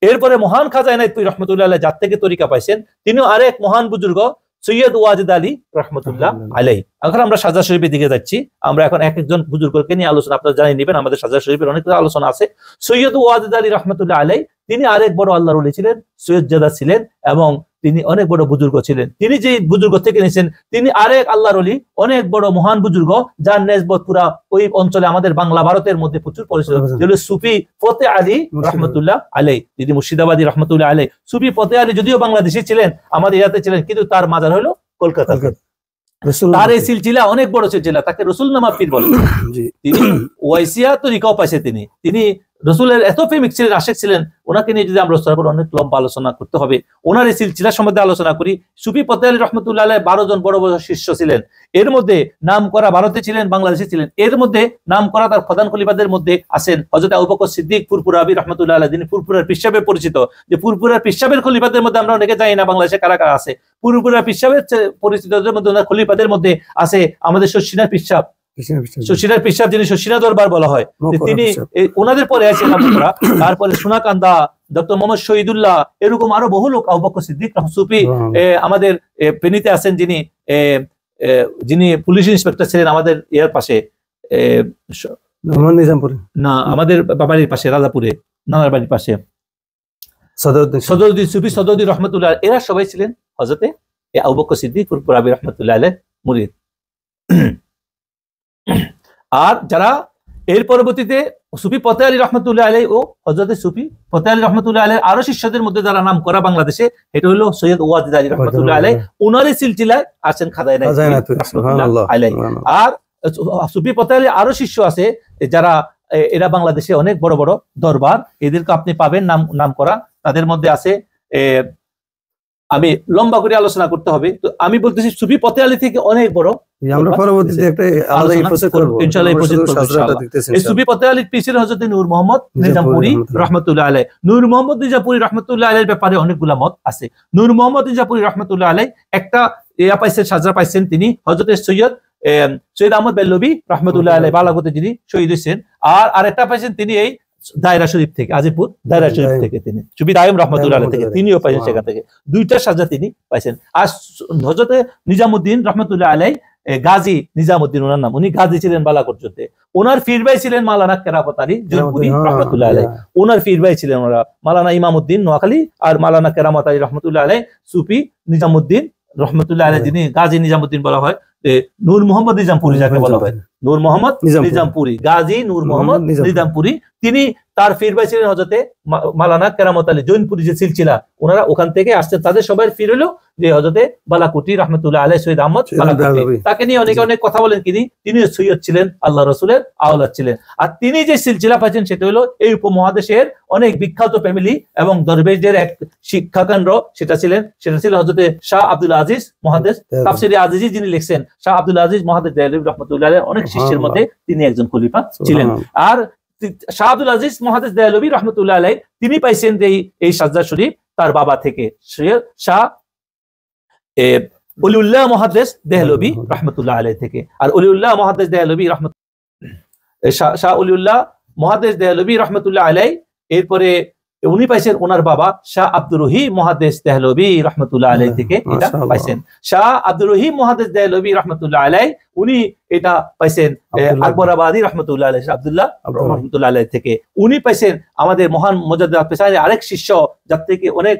এরপরে মহান খাজা এনায়েতপুরী রহমতুল্লাহ আলাইহি যার থেকে তরিকা পাইছেন, তিনিও আরেক মহান বুজুর্গ সৈয়দ ওয়াজেদ আলী রহমতুল্লাহ আলাইহি। এখন আমরা সাজদা শরীফের দিকে যাচ্ছি। আমরা এখন এক একজন বুজুর্গকে নিয়ে আলোচনা আপনারা জানিয়ে নেবেন, আমাদের সাজদা শরীফের অনেক আলোচনা আছে। সৈয়দ ওয়াজেদ আলী রহমতুল্লাহ আলাইহি তিনি আরেক বড় আল্লাহর ওলি ছিলেন, সৈয়দজাদা ছিলেন, এবং তিনি অনেক বড় বুজুর্গ ছিলেন। তিনি যে বুজুর্গ থেকে নিয়েছেন তিনি আরেক আল্লাহর ওলি, অনেক বড় মহান বুজুর্গ, যার নেসবত পুরা ওই অঞ্চলে আমাদের বাংলা ভারতের মধ্যে প্রচুর পরিচিত। সুফি ফতে আলী রহমতুল্লাহ আলাই, যিনি মুর্শিদাবাদী রহমতুল্লাহ আলাই। সুফি ফতে আলী যদিও বাংলাদেশে ছিলেন, আমাদের ইয়াতে ছিলেন, কিন্তু তার মাজার হলো কলকাতা। তার এই সিলসিলা অনেক বড় সিলসিলা, তাকে রসুল নামা পীর বলে। তিনি ওয়াইসিয়া তরিকাও পাইছে। তিনি রসুলের এত প্রেমিক ছিলেন, আশেক ছিলেন। ওনাকে নিয়ে যদি আমরা অনেক লম্বা আলোচনা করতে হবে। ওনার এই সিলসিলা সম্বন্ধে আলোচনা করি। সুফি ফতে আলী রহমতুল্লাহ আলাইহ 12 জন বড় বড় শিষ্য ছিলেন। এর মধ্যে নাম করা ভারতে ছিলেন, বাংলাদেশে ছিলেন। এর মধ্যে নাম করা তার প্রধান খলিফাদের মধ্যে আছেন হযরত আবু বকর সিদ্দিক ফুরফুরাবি রহমতুল্লাহ আলাইহ, যিনি ফুরফুরার পীর সাহেব পরিচিত। যে ফুরফুরার পীর সাহেবের খলিফাদের মধ্যে আমরা অনেকে জানি না বাংলাদেশে কারা কারা আছে। ফুরফুরার পীর সাহেবের পরিচিতদের মধ্যে, ওনার খলিফাদের মধ্যে আছে আমাদের শশিনার পীর সাহেব, শশিনার পীর সাহেব, যিনি শশিনা দরবার বলা হয়। তিনি ওনাদের পরে আছেন আমরা। তারপরে সোনাকান্দা, ডক্টর মোহাম্মদ শহীদুল্লাহ, এরকম আরো বহু লোক, আবু বকর সিদ্দিক সুফি আমাদের ফেনীতে আছেন, যিনি পুলিশ ইন্সপেক্টর ছিলেন আমাদের এর পাশে, না আমাদের বাড়ির পাশে, রাজাপুরে নানার বাড়ির পাশে, সদরউদ্দিন সুফি সদরউদ্দিন রহমতুল্লাহ। এরা সবাই ছিলেন হযরতে আবু বকর সিদ্দিক ফুরফুরাবি রহমতুল্লাহ আলাইহ মুরিদ। আর যারা এর পরবর্তীতে সুফি ফতে আলী রহমতুল্লাহ আলাইহ ও হযরতে সুফি ফতে আলী রহমতুল্লাহ আলাইহ আরো শিষ্যদের মধ্যে যারা নাম করা বাংলাদেশে, এটা হলো সৈয়দ ওয়াজিদ আলী রহমতুল্লাহ আলাইহ। ওনারই সিলসিলায় আছেন খাজাইন আলাইহ। আর সুফি ফতে আলী আরো শিষ্য আছে যারা, এরা বাংলাদেশে অনেক বড় বড় দরবার, এদেরকে আপনি পাবেন নাম করা। তাদের মধ্যে আছে, আমি লম্বা করে আলোচনা করতে হবে, তো আমি বলতেছি সুফি ফতে আলী থেকে অনেক বড়। আমরা পরবর্তীতে একটা আলোচনা করব ইনশাআল্লাহ। এই সুফি ফতে আলীর পীর ছিলেন হযরত নূর মোহাম্মদ নিজামপুরি রহমতুল্লাহ আলাইহ। নূর মোহাম্মদ নিজামপুরি রহমতুল্লাহ আলাইহির ব্যাপারে অনেকগুলা মত আছে। নূর মোহাম্মদ নিজামপুরি রহমতুল্লাহ আলাইহ একটা পাইছেন, সাজা পাইছেন তিনি হযরত সৈয়দ আহমদ বেল্লভী রহমতুল্লাহ আলাইহ, বালাগোতে যিনি শহীদ হয়েছেন। আর আরেকটা পাইছেন তিনি এই দায়রা শরীফ থেকে, আজিপুর দায়রা শরীফ থেকে, তিনি সুফি দায়ম রহমতুল্লাহ আলাইহ থেকে তিনিও পাইছেন সেখান থেকে। দুইটা সাজা তিনি পাইছেন। আর হযরত নিজামুদ্দিন রহমতুল্লাহ আলাইহ, গাজী নিজামুদ্দিন ওনার নাম, উনি গাজী ছিলেন বালাকোট যুদ্ধে। ওনার পীর ভাই ছিলেন মাওলানা কেরামত আলী জৌনপুরি রহমতুল্লাহ আলাইহ। ওনার পীর ভাই ছিলেন ওরা মাওলানা ইমামউদ্দিন নোয়াখালী আর মাওলানা কেরামত আলী রহমতুল্লাহ আলাইহ। সুফি নিজামুদ্দিন রহমতুল্লাহ আলাইহ, যিনি গাজী নিজামুদ্দিন বলা হয়, নূর মোহাম্মদ নিজামপুরি যাকে বলা হয়, নূর মোহাম্মদ নিজামপুরি, গাজী নূর মোহাম্মদ নিজামপুরি, তিনি তার পীর ভাই ছিলেন হযরতে মাওলানা কেরামত আলী জৌনপুরি যে সিলসিলা, ওনারা ওখান থেকে আসছেন। তাদের সবাই পীর হলো যে হযরতে বালাকুটি রহমতুল্লাহ আলাইহ, সৈয়দ আহমদ বালাকুটি। তাকে নিয়ে অনেকে অনেক কথা বলেন, তিনি সৈয়দ ছিলেন, আল্লাহ রাসূলের আওলাদ ছিলেন। আর তিনি যে সিলসিলা পাচ্ছেন সেটা হলো এই উপমহাদেশের অনেক বিখ্যাত ফ্যামিলি এবং দরবেশদের এক শিক্ষা কেন্দ্র, সেটা ছিল হযরতে শাহ আব্দুল আজিজ মুহাদ্দিস তাফসীরে আজিজি, যিনি লিখছেন শাহ আব্দুল আজিজ মুহাদ্দিস দেহলভী রহমতুল্লাহ আলাইহ। অনেক শিষ্যের মধ্যে তিনি একজন খলিফা ছিলেন। আর শাহ আব্দুল আজিজ মুহাদ্দিস দেহলভী রহমতুল্লাহ আলাইহ তিনি পাইছেন এই সাজ্জা শরীফ তার বাবা থেকে, শাহ ওলিউল্লাহ মুহাদ্দিস দেহলভী রহমতুল্লাহ আলাইহ থেকে। আর ওলিউল্লাহ মুহাদ্দিস দেহলভী শাহ ওলিউল্লাহ মুহাদ্দিস দেহলভী রহমতুল্লাহ আলাইহ, এরপরে উনি পাইছেন ওনার বাবা শাহ আব্দুর রহিম মুহাদ্দিস দেহলভী রহমতুল্লাহ আলাইহ থেকে এটা পাইছেন। শাহ আব্দুর রহিম মুহাদ্দিস দেহলভী রহমতুল্লাহ আলাইহ উনি এটা পাইছেন আকবরাবাদী রহমতুল্লাহ আলাইহ, আব্দুল্লাহ রহমতুল্লাহ আলাইহ থেকে। উনি পাইছেন আমাদের মহান মুজাদ্দিদ আল-পেশাওয়ারী আরেক শিষ্য, যার থেকে অনেক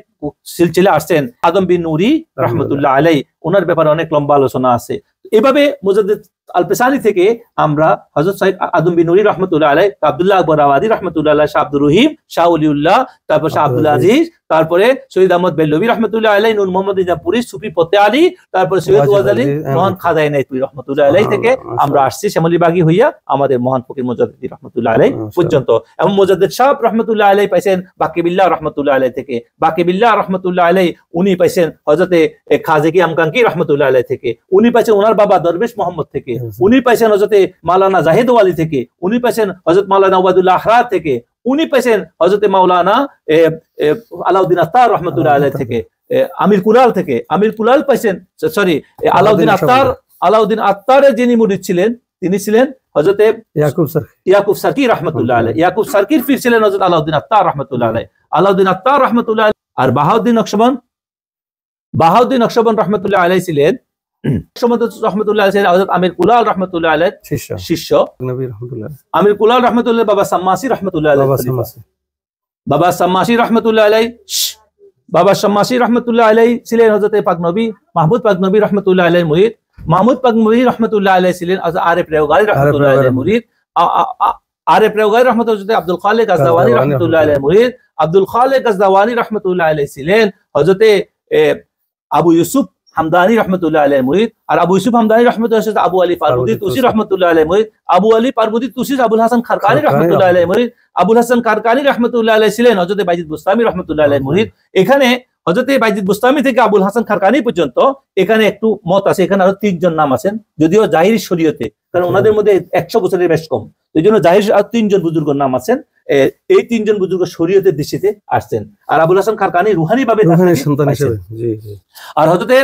সিলসিলা আসছেন, আদম বিন নুরি রহমতুল্লাহ আলাইহ। ওনার ব্যাপারে অনেক লম্বা আলোচনা আছে। এভাবে মুজাদ্দিদ আল-পেশাওয়ারী থেকে আমরা হযরত সাইদ আদম বিন নুরি রহমতুল্লাহ আলাইহ, আব্দুল্লাহ আকবরাবাদী রহমতুল্লাহ আলাইহ, শাহ আব্দুর রহিম, শাহ ওলিউল্লাহ, তারপর শাহ আব্দুল আজিজ, তারপরে সৈয়দ আহমদ বেল্লভী রহমতুল্লাহ আলাইহ, নূর মোহাম্মদ নিজামপুরি, সুফি ফতে আলী, তারপরে সৈয়দ ওয়াজ আলী মহান খাজা ইনায়েতুল্লাহ রহমতুল্লাহ আলাইহ থেকে আমরা আসছি শ্যামলীবাগী হইয়া আমাদের মহান ফকির মুজাদ্দিদ রহমতুল্লাহ আলাইহ পর্যন্ত। এবং মুজাদ্দিদ সাহেব রহমতুল্লাহ আলাইহ পাইছেন বাকিবিল্লাহ রহমতুল্লাহ আলাইহ থেকে। বাকিবিল্লাহ রহমতুল্লাহ আলাইহ উনি পাইছেন হযরতে খাজেকি আমকাঙ্কি রহমতুল্লাহ আলাইহ থেকে। উনি পাইছেন ওনার বাবা দরবেশ মোহাম্মদ থেকে। উনি পাইছেন হযরতে মাওলানা জাহিদ ওয়ালি থেকে। উনি পাইছেন হযরত মাওলানা ওবায়দুল্লাহ আহরার থেকে। উনি পাইছেন হযরতে মাওলানা আলাউদ্দিন আত্তার রহমতুল্লাহ আলাইহ থেকে। আমির কুলাল থেকে, আমির কুলাল পাইছেন, সরি আলাউদ্দিন আত্তারের যিনি মুরিদ ছিলেন তিনি ছিলেন হযরতে ইয়াকুব সারকি রহমতুল্লাহ আলাইহ। ইয়াকুব সারকির পীর ছিলেন হযরত আলাউদ্দিন আত্তার রহমতুল্লাহ আলাইহ। আলাউদ্দিন আত্তার রহমতুল্লাহ আলাইহ। আর বাহাউদ্দিন রহমতুল্লাহ আলাইহ ছিলেন রহমতুল্লাহ আলাইহ হযরত আমির কুলাল রহমতুল্লাহ আলাইহ শিষ্য। আমির কুলাল রহমতুল্লাহ বাবা সাম্মাসি রহমতুল্লাহ আলাইহ, বাবা সাম্মাসি রহমতুল্লাহ আলাইহ বাবা শাম্মাসি রহমতুল্লাহ আলাইহি ছিলেন হযরতে পাক নবী মাহমুদ পাক নবী রহমতুল্লাহ আলাইহির মুরিদ। মাহমুদ পাক নবী রহমতুল্লাহ আলাইহি ছিলেন আরিফ রেওগারি রহমতুল্লাহ আলাইহির মুরিদ। আরিফ রেওগারি রহমতুল্লাহ আব্দুল খালিক গাজদাওয়ানি রহমতুল্লাহ আলাইহির মুরিদ। আব্দুল খালিক গাজদাওয়ানি রহমতুল্লাহ আলাইহি ছিলেন হযরতে আবু ইউসুফ হামদানি রহমতুল্লাহ আলাইহির মুরিদ। আর আবু ইউসুফ হামদানি রহমতুল্লাহ আবু আলী পারবুদি তুসি রহমতুল্লাহ আলাইহির মুরিদ। আবু আলী পারবুদি তুসি আবুল হাসান খারকানি রহমতুল্লাহ আলাইহির মুরিদ। আবুল হাসান খারকানি রহমতুল্লাহ আলাইহি ছিলেন হযরতে বাইজিদ বুস্তামি রহমতুল্লাহ আলাইহির মুরিদ। এখানে হযরতে বাইজিদ বুস্তামি থেকে আবুল হাসান খারকানি পর্যন্ত এখানে একটু মত আছে, এখানে আরো 3 জন নাম আছেন, যদিও জাহিরি শরীয়তে, কারণ ওনাদের মধ্যে 100 বছরের বেশ কম, এই জন্য জাহির আর 3 জন বুজুর্গের নাম আছেন। এই 3 জন বুজুর্গ শরীয়তের দৃষ্টিতে আসছেন। আর আবুল হাসান খারকানি রুহানি ভাবে সন্তান হিসেবে। আর হযরতে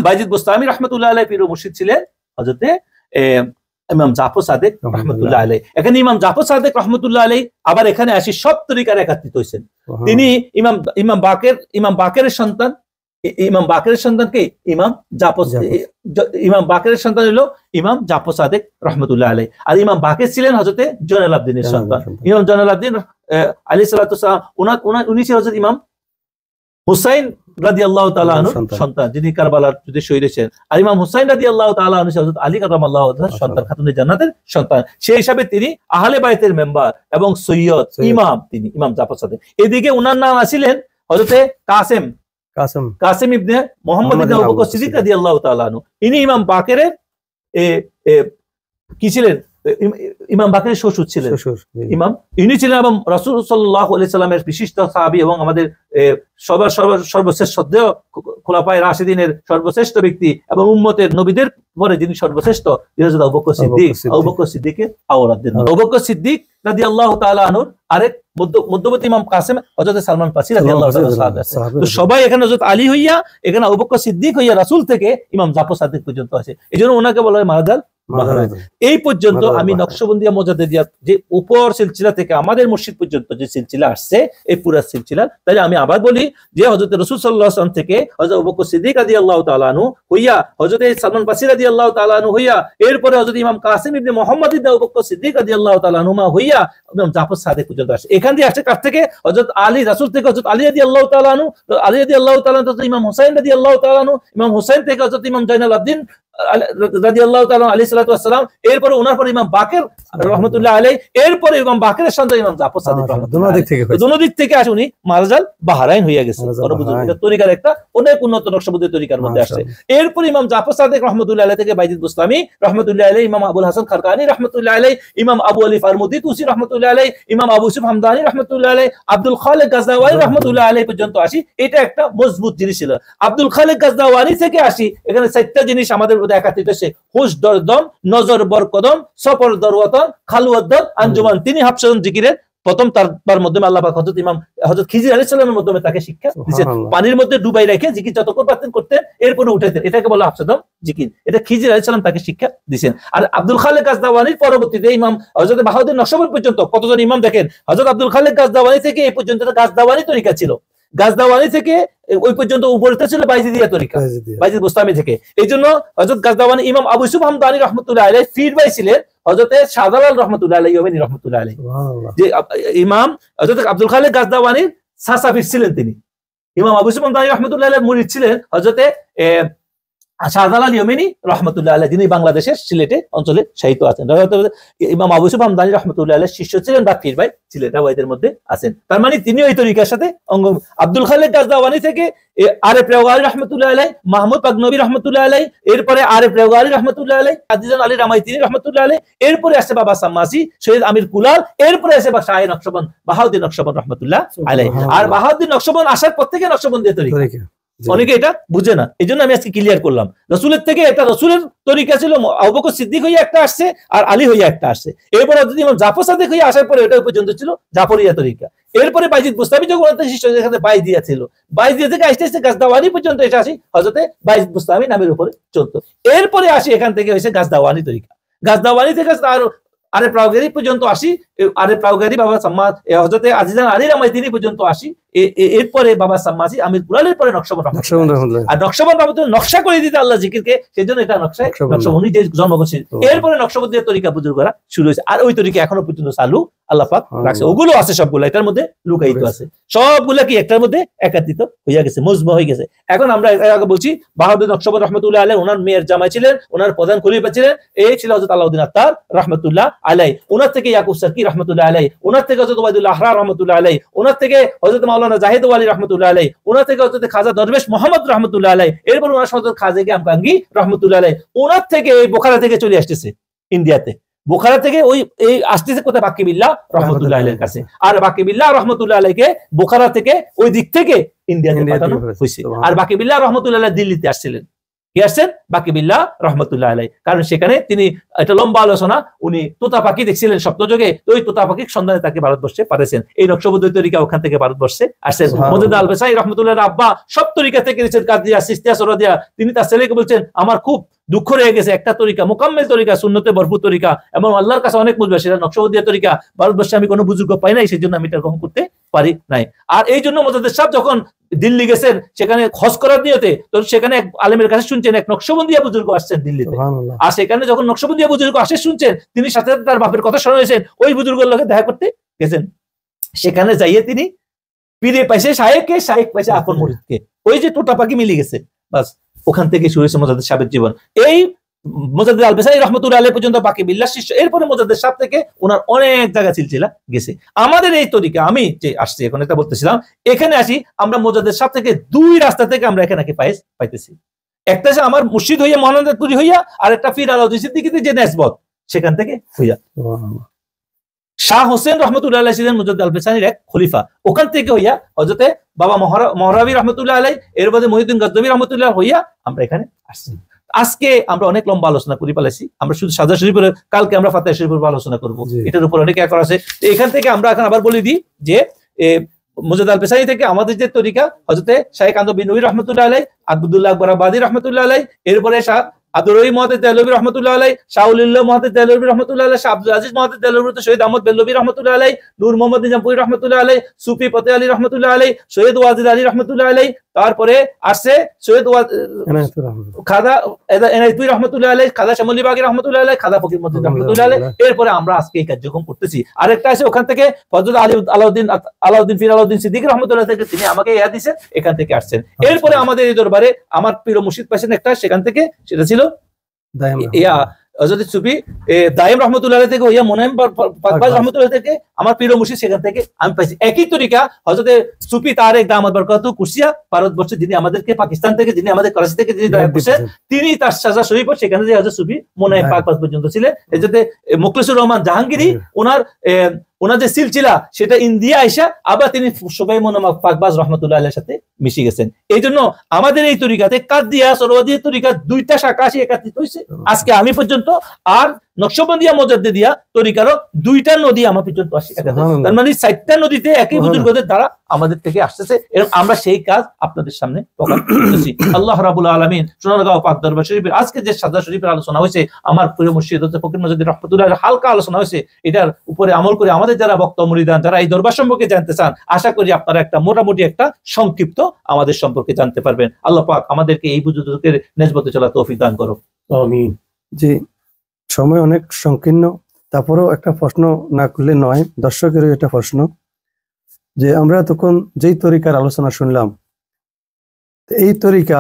বাইজিদ বুস্তামি রহমতুল্লাহ আলাইহি পীর ও মুর্শিদ ছিলেন হযরতে ইমাম জাফর সাদেক রহমতুল্লাহ আলাইহি। এখানে ইমাম জাফর সাদেক রহমতুল্লাহ আলাইহি আবার এখানে আসি সব তরিকার একত্রিত হয়েছেন। তিনি ইমাম বাকেরের সন্তান। ইমাম বাকেরের সন্তান কে? ইমাম জাফর। ইমাম বাকেরের সন্তান হলো ইমাম জাফর সাদেক রহমতুল্লাহ আলাইহি। আর ইমাম বাকের ছিলেন হযরতে জয়নুল আবদিনের সন্তান। ইমাম জয়নুল আবদিন আলাইহিস সালাতু ওয়াস সালাম উনি ছিলেন হযরত ইমাম হুসাইন রাদিয়াল্লাহু তাআলা আনহু সন্তান, যিনি কারবালার যুদ্ধে শহীদ হয়েছেন। আর ইমাম হুসাইন রাদিয়াল্লাহু তাআলা আনহু হযরত আলী কারামাল্লাহু তাআলার সন্তান, খাতুনে জান্নাতের সন্তান। সেই হিসাবে তিনি আহলে বাইতের মেম্বার এবং সৈয়দ ইমাম, তিনি ইমাম জাফর সাদেক। এদিকে ওনার নাম ছিলেন হযরতে কাসেম ইবনে মুহাম্মদ ইবনে আবু বকর সিদ্দিক রাদিয়াল্লাহু তাআলা আনহু। ইনি ইমাম বাকেরের কি ছিলেন? ইমাম বাকেরের শ্বশুর ছিলেন। ইমাম ইনি ছিলেন এবং রাসূল সাল্লাল্লাহু আলাইহি সাল্লামের বিশিষ্ট সাহাবী এবং আমাদের সর্বশ্রেষ্ঠ শ্রদ্ধেয় খোলাফায়ে রাশিদিনের সর্বশ্রেষ্ঠ ব্যক্তি এবং উম্মতের নবীদের পরে যিনি সর্বশ্রেষ্ঠ, আবু বকর সিদ্দিক। আবু বকর সিদ্দিকের আওলাদ। আবু বকর সিদ্দিক রাদিয়াল্লাহু তাআলা আনহুর আরেক মধ্যবর্তী ইমাম কাসেম হযরত সালমান ফারসি রাদিয়াল্লাহু তাআলা। তো সবাই এখানে হযরত আলী হইয়া, এখানে আবু বকর সিদ্দিক হইয়া রাসূল থেকে ইমাম জাফর সাদেক পর্যন্ত আছে। এজন্য ওনাকে বলা হয় মারাজাল বাহরাইন। এই পর্যন্ত আমি নকশবন্দিয়া মুজাদ্দিদিয়া যে উপর সিলসিলা থেকে আমাদের মসজিদ পর্যন্ত যে সিলসিলা আসছে, এই পুরো সিলসিলা, তাই আমি আবার বলি যে হযরত রাসূল সাল্লাল্লাহু আলাইহি ওয়াসাল্লাম থেকে হযরত আবু বকর সিদ্দিক রাদিয়াল্লাহু তাআলা আনহু হইয়া, হযরত সালমান ফারসি রাদিয়াল্লাহু তাআলা আনহু হইয়া, এরপরে হযরত ইমাম কাসিম ইবনে মুহাম্মদ ইবনে আবু বকর সিদ্দিক রাদিয়াল্লাহু তাআলা আনহুমা হইয়া ইমাম জাফর সাদেক পর্যন্ত আসে। এখান দিয়ে আসছে কাছ থেকে? হযরত আলী, রাসূল থেকে হযরত আলী রাদিয়াল্লাহু তাআলা আনহু, আলী রাদিয়াল্লাহু তাআলা আনহু ইমাম হুসাইন রাদিয়াল্লাহু তাআলা আনহু, ইমাম হুসাইন থেকে হযরত ইমাম জয়নুল আবদিন রাদিয়াল্লাহু তাআলা আলাইহিস সালাতু ওয়াস সালাম, এরপরে ওনার পরে ইমাম বাকের রহমতুল্লাহ আলাইহি, এরপরে ইমাম বাকেরের সন্তান ইমাম জাফর সাদেক রহমতুল্লাহ আলাইহি। দুনো দিক থেকে আসে উনি মারাজাল বাহরাইন হইয়া গেছে। এটা তরিকার একটা অনেক উন্নত নকশবন্দি তরিকার মধ্যে আসছে। এরপরে ইমাম জাফর সাদেক রহমতুল্লাহ আলাইহি থেকে বাইজিদ বুস্তামি রহমতুল্লাহ আলাইহি, ইমাম আবুল হাসান খারকানি রহমতুল্লাহ আলাইহি, ইমাম আবু আলী ফারমুদি তুসি রহমতুল্লাহ আলাইহি, ইমাম আবু ইউসুফ হামদানি রহমতুল্লাহ আলাইহি, আব্দুল খালিক গাজদাওয়ানি রহমতুল্লাহ আলাইহি পর্যন্ত আসি। এটা একটা মজবুত জিনিস ছিল। আব্দুল খালিক গাজদাওয়ানি থেকে আসি, এখানে 4টা জিনিস আমাদের মধ্যে একত্রিত হচ্ছে: হুশ দরদম, নজর বরকদম, সফর দরওয়াতন, খালওয়াত আঞ্জুমান। তিনি হাফসাজন জিকিরের প্রথম তার মাধ্যমে আল্লাহ পাক হযরত খিজির আলাইহিস সালামের মাধ্যমে তাকে শিক্ষা দিয়েছেন। পানির মধ্যে ডুবাই রেখে জিকির যতক্ষণ পারতেন করতেন, এরপরে উঠাইতেন। এটাকে বলা হাফসাদম জিকির। এটা খিজির আলাইহিস সালাম তাকে শিক্ষা দিয়েছেন। আর আব্দুল খালিক গাজদাওয়ানির পরবর্তীতে ইমাম হযরত বাহাউদ্দিন নকশবন্দি পর্যন্ত কতজন ইমাম দেখেন। হযরত আব্দুল খালিক গাজদাওয়ানি থেকে এই পর্যন্ত গাজদাওয়ানি তরিকা ছিল। গাজদাওয়ানি থেকে ওই পর্যন্ত উপরটা ছিল বাইজিদিয়া তরিকা, বাইজিদ বুস্তামি থেকে। এই জন্য হযরত গাজদাওয়ানি ইমাম আবু ইউসুফ হামদানি রহমতুল্লাহ আলাইহি ফির ভাই ছিলেন হযরত শাহজালাল রহমতুল্লাহ আলাইহি ওয়ানি রহমতুল্লাহ আলাইহি। যে ইমাম হযরত আব্দুল খালিক গাজদাওয়ানির চাচা ফির ছিলেন তিনি। ইমাম আবু ইউসুফ হামদানি রহমতুল্লাহ আলাইহির মুরিদ ছিলেন হযরত শাহজালাল ইয়েমেনি রহমতুল্লাহ আলাইহি, যিনি বাংলাদেশের সিলেটে অঞ্চলে শায়িত আছেন। ইমাম আবু ইউসুফ হামদানি রহমতুল্লাহ আলাইহির শিষ্য ছিলেন বা পীর ভাই ছিলেন, রাওয়ায়েতের মধ্যে আছেন। তার মানে তিনি ওই তরিকার সাথে অঙ্গ। আব্দুল খালিক গাজদাওয়ানি থেকে আরিফ রেওগারি রহমতুল্লাহ আলাইহি, মাহমুদ পাগনবী রহমতুল্লাহ আলাইহি, এরপরে আরিফ রেওগারি রহমতুল্লাহ আলাইহি, আজিজান আলী রামাইতিনি রহমতুল্লাহ আলাইহি, এরপরে আসে বাবা সাম্মাসি, সৈয়দ আমির কুলাল, এরপরে আসে শাহ নকশবন্দ বাহাউদ্দিন নকশবন্দ রহমতুল্লাহ আলাইহি। আর বাহাউদ্দিন নকশবন্দ আসার পর থেকে নকশবন্দিয়া তরিকা অনেকে এটা বুঝে না, এই জন্য আমি আজকে ক্লিয়ার করলাম। রসুলের থেকে এটা রসুলের তরিকা ছিল, আবু বকর সিদ্দিক হইয়া একটা আসছে আর আলী হইয়া একটা আসছে। এরপরে যদি ইমাম জাফর সাদেক হইয়া আসার পরে এটা পর্যন্ত ছিল জাফরিয়া তরিকা। এরপরে বাইজিদ বুস্তামি যখন শিষ্য যেখানে বাইজিয়া ছিল, বাইজিয়া থেকে আসতে আসতে গাজদাওয়ানি পর্যন্ত এসে আসি হযরতে বাইজিদ বুস্তামি নামের উপরে চলতো। এরপরে আসি এখান থেকে হয়েছে গাজদাওয়ানি তরিকা। গাজদাওয়ানি থেকে আরে প্রাউগারি পর্যন্ত আসি, আরে প্রাউগারি বাবা সাম্মাদ হযরতে আজিজান আলী রামাইতিনি পর্যন্ত আসি। এরপরে বাবা সাম্মাসি আমির কুলালের পরে নকশবন্দ রহমতুল্লাহ। আর নকশবন্দ রহমতুল্লাহ নকশা করে দিতে আল্লাহ জিকিরকে, সেজন্য এটা নকশবন্দি যে জন্মগ্রহণ। এরপরে নকশবন্দিয়া তরিকা বুজুর্গরা শুরু হয়েছে। আর ওই তরিকা এখনো পর্যন্ত চালু আল্লাহ পাক রাখছে, ওগুলো আছে সবগুলো এটার মধ্যে লুকায়িত আছে, সবগুলা কি একটার মধ্যে একাত্রিত হইয়া গেছে, মজমা হয়ে গেছে। এখন আমরা আগে বলছি বাহাউদ্দিন নকশবন্দ রহমতুল্লাহ আলাই ওনার মেয়ের জামাই ছিলেন, ওনার প্রধান খলিফা ছিলেন, এই ছিল হযরত আলাউদ্দিন আত্তার রহমতুল্লাহ আলাই। ওনার থেকে ইয়াকুব সারকি রহমতুল্লাহ আলাই, ওনার থেকে হযরত ওবায়দুল্লাহ আহরার রহমতুল্লাহ আলাই, ওনার থেকে হযরত মাওলানা জাহিদ ওয়ালি রহমতুল্লাহ আলাই, ওনার থেকে হযরত খাজা দরবেশ মোহাম্মদ রহমতুল্লাহ আলাই, এরপর ওনার হযরত খাজা আমকাঙ্গি রহমতুল্লাহ আলাই। ওনার থেকে এই বোখারা থেকে চলে আসতেছে ইন্ডিয়াতে, বোখারা থেকে ওই এই আসতেছে কোথায়, বাকি বিল্লাহ রহমতুল্লাহ আলাইহির কাছে। আর বাকি বিল্লাহ রহমতুল্লাহ আলাইকে বোখারা থেকে ওই দিক থেকে ইন্ডিয়াতে পাঠানো হয়েছে। আর বাকি বিল্লাহ রহমতুল্লাহ আলাই দিল্লিতে আসছিলেন, কি আসছেন, বাকি বিল্লাহ রহমতুল্লাহ আলাই, কারণ সেখানে তিনি একটা লম্বা আলোচনা, উনি তোতা পাখি দেখছিলেন স্বপ্নযোগে, তো ওই তোতা পাখির সন্ধানে তাকে ভারতবর্ষে পাঠিয়েছেন। এই নকশবন্দি তরিকা ওখান থেকে ভারতবর্ষে আসছেন। মুজাদ্দিদ আল বেসাই রহমতুল্লাহ আব্বা সব তরিকা থেকে নিয়েছেন, কাদিয়া, সিস্তিয়া, সরাদিয়া। তিনি তার ছেলেকে বলছেন আমার খুব দুঃখ রয়ে গেছে, একটা তরিকা মোকাম্মেল তরিকা, সুন্নতে ভরপুর তরিকা এবং আল্লাহর কাছে অনেক বুঝবে, সেটা নকশবন্দিয়া তরিকা ভারতবর্ষে আমি কোনো বুজুর্গ পাই নাই, সেই জন্য আমি এটা গ্রহণ করতে পারি নাই। আর এই জন্য মুজাদ্দিদ সাহেব যখন দিল্লি গেছেন সেখানে হজ করার নিয়তে, তো সেখানে এক আলেমের কাছে শুনছেন এক নকশবন্দিয়া বুজুর্গ আসছেন দিল্লিতে, আর সেখানে যখন নকশবন্দিয়া বুজুর্গ আসে শুনছেন, তিনি সাথে সাথে তার বাপের কথা শুনেছেন, ওই বুজুর্গের লোকে দেখা করতে গেছেন। সেখানে যাইয়ে তিনি পীরে পাইছে শায়েখকে, শায়েখ পাইছে আপন মুরিদকে, ওই যে টোটা পাখি মিলে গেছে, বাস ওখান থেকে শুরু হয়েছে মুজাদ্দিদ সাহেবের জীবন। এই মুজাদ্দিদ আল বেসাই রহমতুল্লাহ আলাইহি পর্যন্ত বাকি বিল্লাহ শিষ্য, এরপরে মুজাদ্দিদ সাহেব থেকে ওনার অনেক জায়গা সিলসিলা গেছে। আমাদের এই তরিকা, আমি যে আসছি এখন এটা বলতেছিলাম, এখানে আসি আমরা মুজাদ্দিদ সাহেব থেকে দুই রাস্তা থেকে আমরা এখানে কি পাইতেছি। একটা যে আমার মুর্শিদ হইয়া মহানন্দপুরি হইয়া, আর একটা ফির আলাউদ্দিন সিদ্দিকীতে যে নেসবত সেখান থেকে হইয়া। শাহ হোসেন রহমতুল্লাহ আলাইহি ছিলেন মুজাদ্দিদ আল বেসানির এক খলিফা, ওখান থেকে হইয়া হযরতে বাবা মহরাবি রহমতুল্লাহ আলাইহি, এর বাদে মহিউদ্দিন গজনবী রহমতুল্লাহ হইয়া আমরা এখানে আসছি। আজকে আমরা অনেক লম্বা আলোচনা করে ফেলেছি, আমরা শুধু সাজা শরীফের, কালকে আমরা ফাতিহা শরীফের উপর আলোচনা করব, এটার উপর অনেক একর আছে। এখান থেকে আমরা এখন আবার বলে দিই যে মুজাদ্দিদ আল বেসানি থেকে আমাদের যে তরিকা, হযরতে শাইখ আহমদ বিন নবী রহমতুল্লাহ আলাইহি, আব্দুল্লাহ আকবর আবাদি রহমতুল্লাহ আলাইহি, এরপরে শাহ আব্দুর রহিম মুহাদ্দিস দেহলভী রহমতুল্লাহ আলাইহি, শাহুলিল্লাহ মুহাদ্দিস দেহলভী রহমতুল্লাহ আলাইহি, শাহ আব্দুল আজিজ মুহাদ্দিস দেহলভী, শহীদ আহমদ বেল্লভী রহমতুল্লাহ আলাইহি, নূর মোহাম্মদ নিজামপুরি রহমতুল্লাহ আলাইহি, সুফি ফতে আলী রহমতুল্লাহ আলাইহি, সৈয়দ ওয়াজিদ আলী রহমতুল্লাহ আলাইহি, তারপরে আসছে সৈয়দ খাজা এনায়েতুল্লাহ রহমতুল্লাহ আলাইহি, খাজা শামুল বাগী রহমতুল্লাহ আলাইহি, খাজা ফকির মদ্দিন রহমতুল্লাহ আলাইহি। এরপরে আমরা আজকে এই কার্যক্রম করতেছি। আরেকটা আছে ওখান থেকে হযরত আলাউদ্দিন ফির আলাউদ্দিন সিদ্দিকী রহমতুল্লাহ থেকে, তিনি আমাকে ইয়া দিয়েছেন, এখান থেকে আসছেন। এরপরে আমাদের এই দরবারে আমার প্রিয় মুর্শিদ পাইছেন একটা, সেখান থেকে সেটা ছিল হযরত সুফি দাইম রহমতুল্লাহ থেকে হইয়া মোনায়েম পাকবাজ রহমতুল্লাহ থেকে, আমার প্রিয় মুর্শিদ সেখান থেকে আমি পাইছি। একই তরিকা হযরত সুফি তারেক দামাত বরকাতুহু কুরসিয়া ভারতবর্ষে, যিনি আমাদেরকে পাকিস্তান থেকে, যিনি আমাদের করাচি থেকে যিনি দয়া করছেন, তিনি তার সাজা শরীফ সেখানে যে হযরত সুফি মোনায়েম পাকবাজ পর্যন্ত ছিলেন। এই যে মুখলিসুর রহমান জাহাঙ্গীরি, ওনার যে সিলসিলা সেটা ইন্ডিয়া আইসা আবার তিনি সুবাই মোনায়েম পাকবাজ রহমতুল্লাহ আলাইহির সাথে মিশে গেছেন। এই জন্য আমাদের এই তরিকাতে কাদিয়া সরওয়াদিয়া তরিকা দুইটা শাখা একত্রিত হয়েছে আজকে আমি পর্যন্ত, আর নকশবন্দিয়া মুজাদ্দিদিয়া তরিকারও দুইটা নদী আমার পর্যন্ত আসে, তার মানে 4টা নদীতে একই বুজুর্গদের দ্বারা আমাদের থেকে আসতেছে, এবং আমরা সেই কাজ আপনাদের সামনে প্রকাশ করতেছি। আল্লাহ রাব্বুল আলামিন সোনারগাঁও পাক দরবার শরীফের আজকে যে সাজা শরীফের আলোচনা হয়েছে, আমার প্রিয় মুর্শিদ হযরত ফকির মুজাদ্দিদ রহমতুল্লাহ হালকা আলোচনা হয়েছে, এটার উপরে আমল করে আমাদের যারা বক্তা মুরিদান, যারা এই দরবার সম্পর্কে জানতে চান, আশা করি আপনারা একটা মোটামুটি একটা সংক্ষিপ্ত আমাদের সম্পর্কে জানতে পারবেন। আল্লাহ পাক আমাদেরকে এই বুজুর্গদের নেসবতে চলা তৌফিক দান করো, আমিন। জি, সময় অনেক সংকীর্ণ, তারপরেও একটা প্রশ্ন না করলে নয়, দর্শকেরও এটা প্রশ্ন যে আমরা তখন যেই তরিকার আলোচনা শুনলাম, এই তরিকা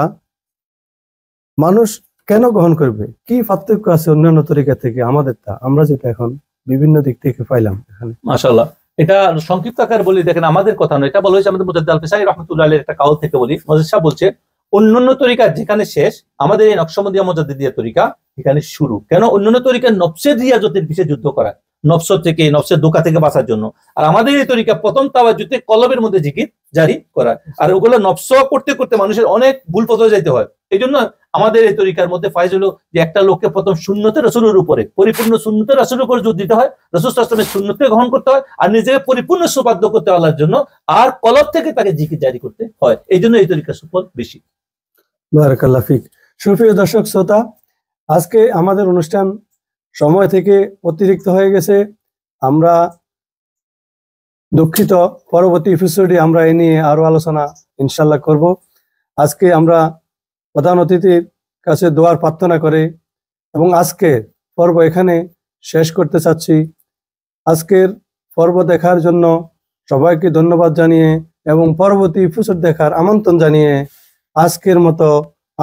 মানুষ কেন গ্রহণ করবে, কি পার্থক্য আছে অন্যান্য তরিকা থেকে আমাদেরটা, আমরা যেটা এখন বিভিন্ন দিক থেকে পাইলাম এখানে। মাশাআল্লাহ, এটা সংক্ষিপ্ত আকার বলি, দেখেন আমাদের কথা নয়, এটা বলা হয়েছে আমাদের মুজাদ্দিদ আল বেসানি রহমতুল্লাহ আলাইহির একটা কাউল থেকে বলি। মুজাদ্দিদ সাহেব বলছে অন্যান্য তরিকা যেখানে শেষ, আমাদের এই নকশবন্দিয়া মুজাদ্দিদিয়া তরিকা এখানে শুরু। কেন? অন্যান্য তরিকা নফসের রিয়াজতের বিষয়ে যুদ্ধ করা, নফস থেকে, নফসের ধোঁকা থেকে বাঁচার জন্য। আর আমাদের এই তরিকা প্রথম তাওয়াজ্জুদে কলবের মধ্যে জিকির জারি করা, আর ওগুলো নফস করতে করতে মানুষের অনেক ভুল পথে যাইতে হয়। এই জন্য আমাদের এই তরিকার মধ্যে ফায়জ হলো যে একটা লোককে প্রথম সুন্নতে রাসূলের উপরে, পরিপূর্ণ সুন্নতে রাসূলের উপরে জোর দিতে হয়, রাসূল সাল্লাল্লাহু আলাইহি ওয়াসাল্লামের সুন্নতকে গ্রহণ করতে হয়, আর নিজেকে পরিপূর্ণ সুবাধ্য করতে হয় আল্লাহর জন্য, আর কলব থেকে তাকে জিকির জারি করতে হয়। এই জন্য এই তরিকার সুফল বেশি। বারাকাল্লাহ ফিক। সুপ্রিয় দর্শক শ্রোতা, আজকে আমাদের অনুষ্ঠান সময় থেকে অতিরিক্ত হয়ে গেছে, আমরা দুঃখিত। পরবর্তী এপিসোডে আমরা এ নিয়ে আরো আলোচনা ইনশাল্লাহ করব। আজকে আমরা প্রধান অতিথির কাছে দোয়ার প্রার্থনা করে এবং আজকে পর্ব এখানে শেষ করতে চাচ্ছি। আজকের পর্ব দেখার জন্য সবাইকে ধন্যবাদ জানিয়ে এবং পরবর্তী এপিসোড দেখার আমন্ত্রণ জানিয়ে আজকের মতো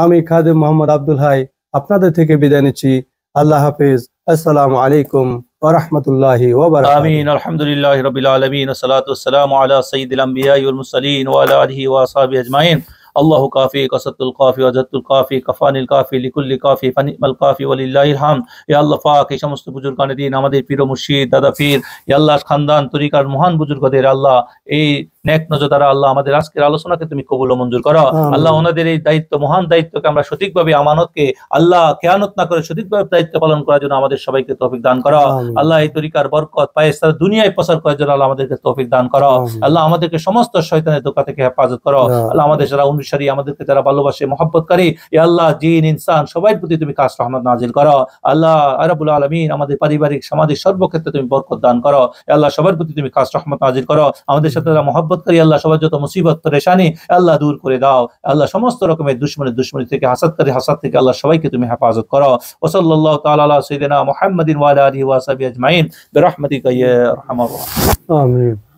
আমি খাদেম মোহাম্মদ আব্দুল হাই আপনাদের থেকে বিদায় নিচ্ছি। আল্লাহ হাফেজ। আসসালামু আলাইকুম ওয়া রাহমাতুল্লাহি ওয়া বারাকাতুহু। আমিন। আলহামদুলিল্লাহি রাব্বিল আলামিন ওয়া সালাতু ওয়াসসালামু আলা সাইয়্যিদিল আমবিয়াই ওয়াল মুরসালিন ওয়া আলা আলিহি ওয়া আসহাবিহি আজমাইন। আল্লাহু কাফি কাসাতুল কাফি ওয়াজাতুল কাফি কাফানিল কাফি লিকুল্লি কাফি ফানিমাল কাফি ওয়ালিল্লাহিল হামদ। ইয়া আল্লাহ পাক এই সমস্ত বুজুর্গানে দিন আমাদের পীর ও মুর্শিদ দাদা পীর ইয়া আল্লাহ খানদান তরিকার মহান বুজুর্গদের আল্লাহ এই নেক নজর দ্বারা আল্লাহ আমাদের আজকের আলোচনাকে তুমি কবুল ও মঞ্জুর করো। আল্লাহ ওনাদের এই দায়িত্ব মহান দায়িত্বকে আমরা সঠিকভাবে আমানতকে আল্লাহ খেয়ানত না করে সঠিকভাবে দায়িত্ব পালন করার জন্য আমাদের সবাইকে তৌফিক দান করো। আল্লাহ এই তরিকার বরকত পায়ে সারা দুনিয়ায় প্রচার করার জন্য আল্লাহ আমাদেরকে তৌফিক দান করো। আল্লাহ আমাদেরকে সমস্ত শয়তানের ধোঁকা থেকে হেফাজত করো। আল্লাহ আমাদের যারা অনুসারী আমাদেরকে যারা ভালোবাসে মহব্বতকারী ইয়া আল্লাহ জিন ইনসান সবার প্রতি তুমি খাস রহমত নাজিল করো। আল্লাহ রাব্বুল আলামিন আমাদের পারিবারিক সামাজিক সর্বক্ষেত্রে তুমি বরকত দান করো। ইয়া আল্লাহ সবার প্রতি তুমি খাস রহমত নাজিল করো। আমাদের সাথে যারা মহব্বতকারী আল্লাহ সবার যত মুসিবত পরেশানি আল্লাহ দূর করে দাও। আল্লাহ সমস্ত রকমের দুশমনি থেকে হাসাদকারী হাসাদ থেকে আল্লাহ সবাইকে তুমি হেফাজত করো। ওয়া সাল্লাল্লাহু তাআলা আলা সাইয়্যিদিনা মুহাম্মাদিন ওয়া আলা আলিহি ওয়া সাহবিহি আজমাইন বিরহমাতিকা ইয়া আরহামার রাহিমিন। আমিন।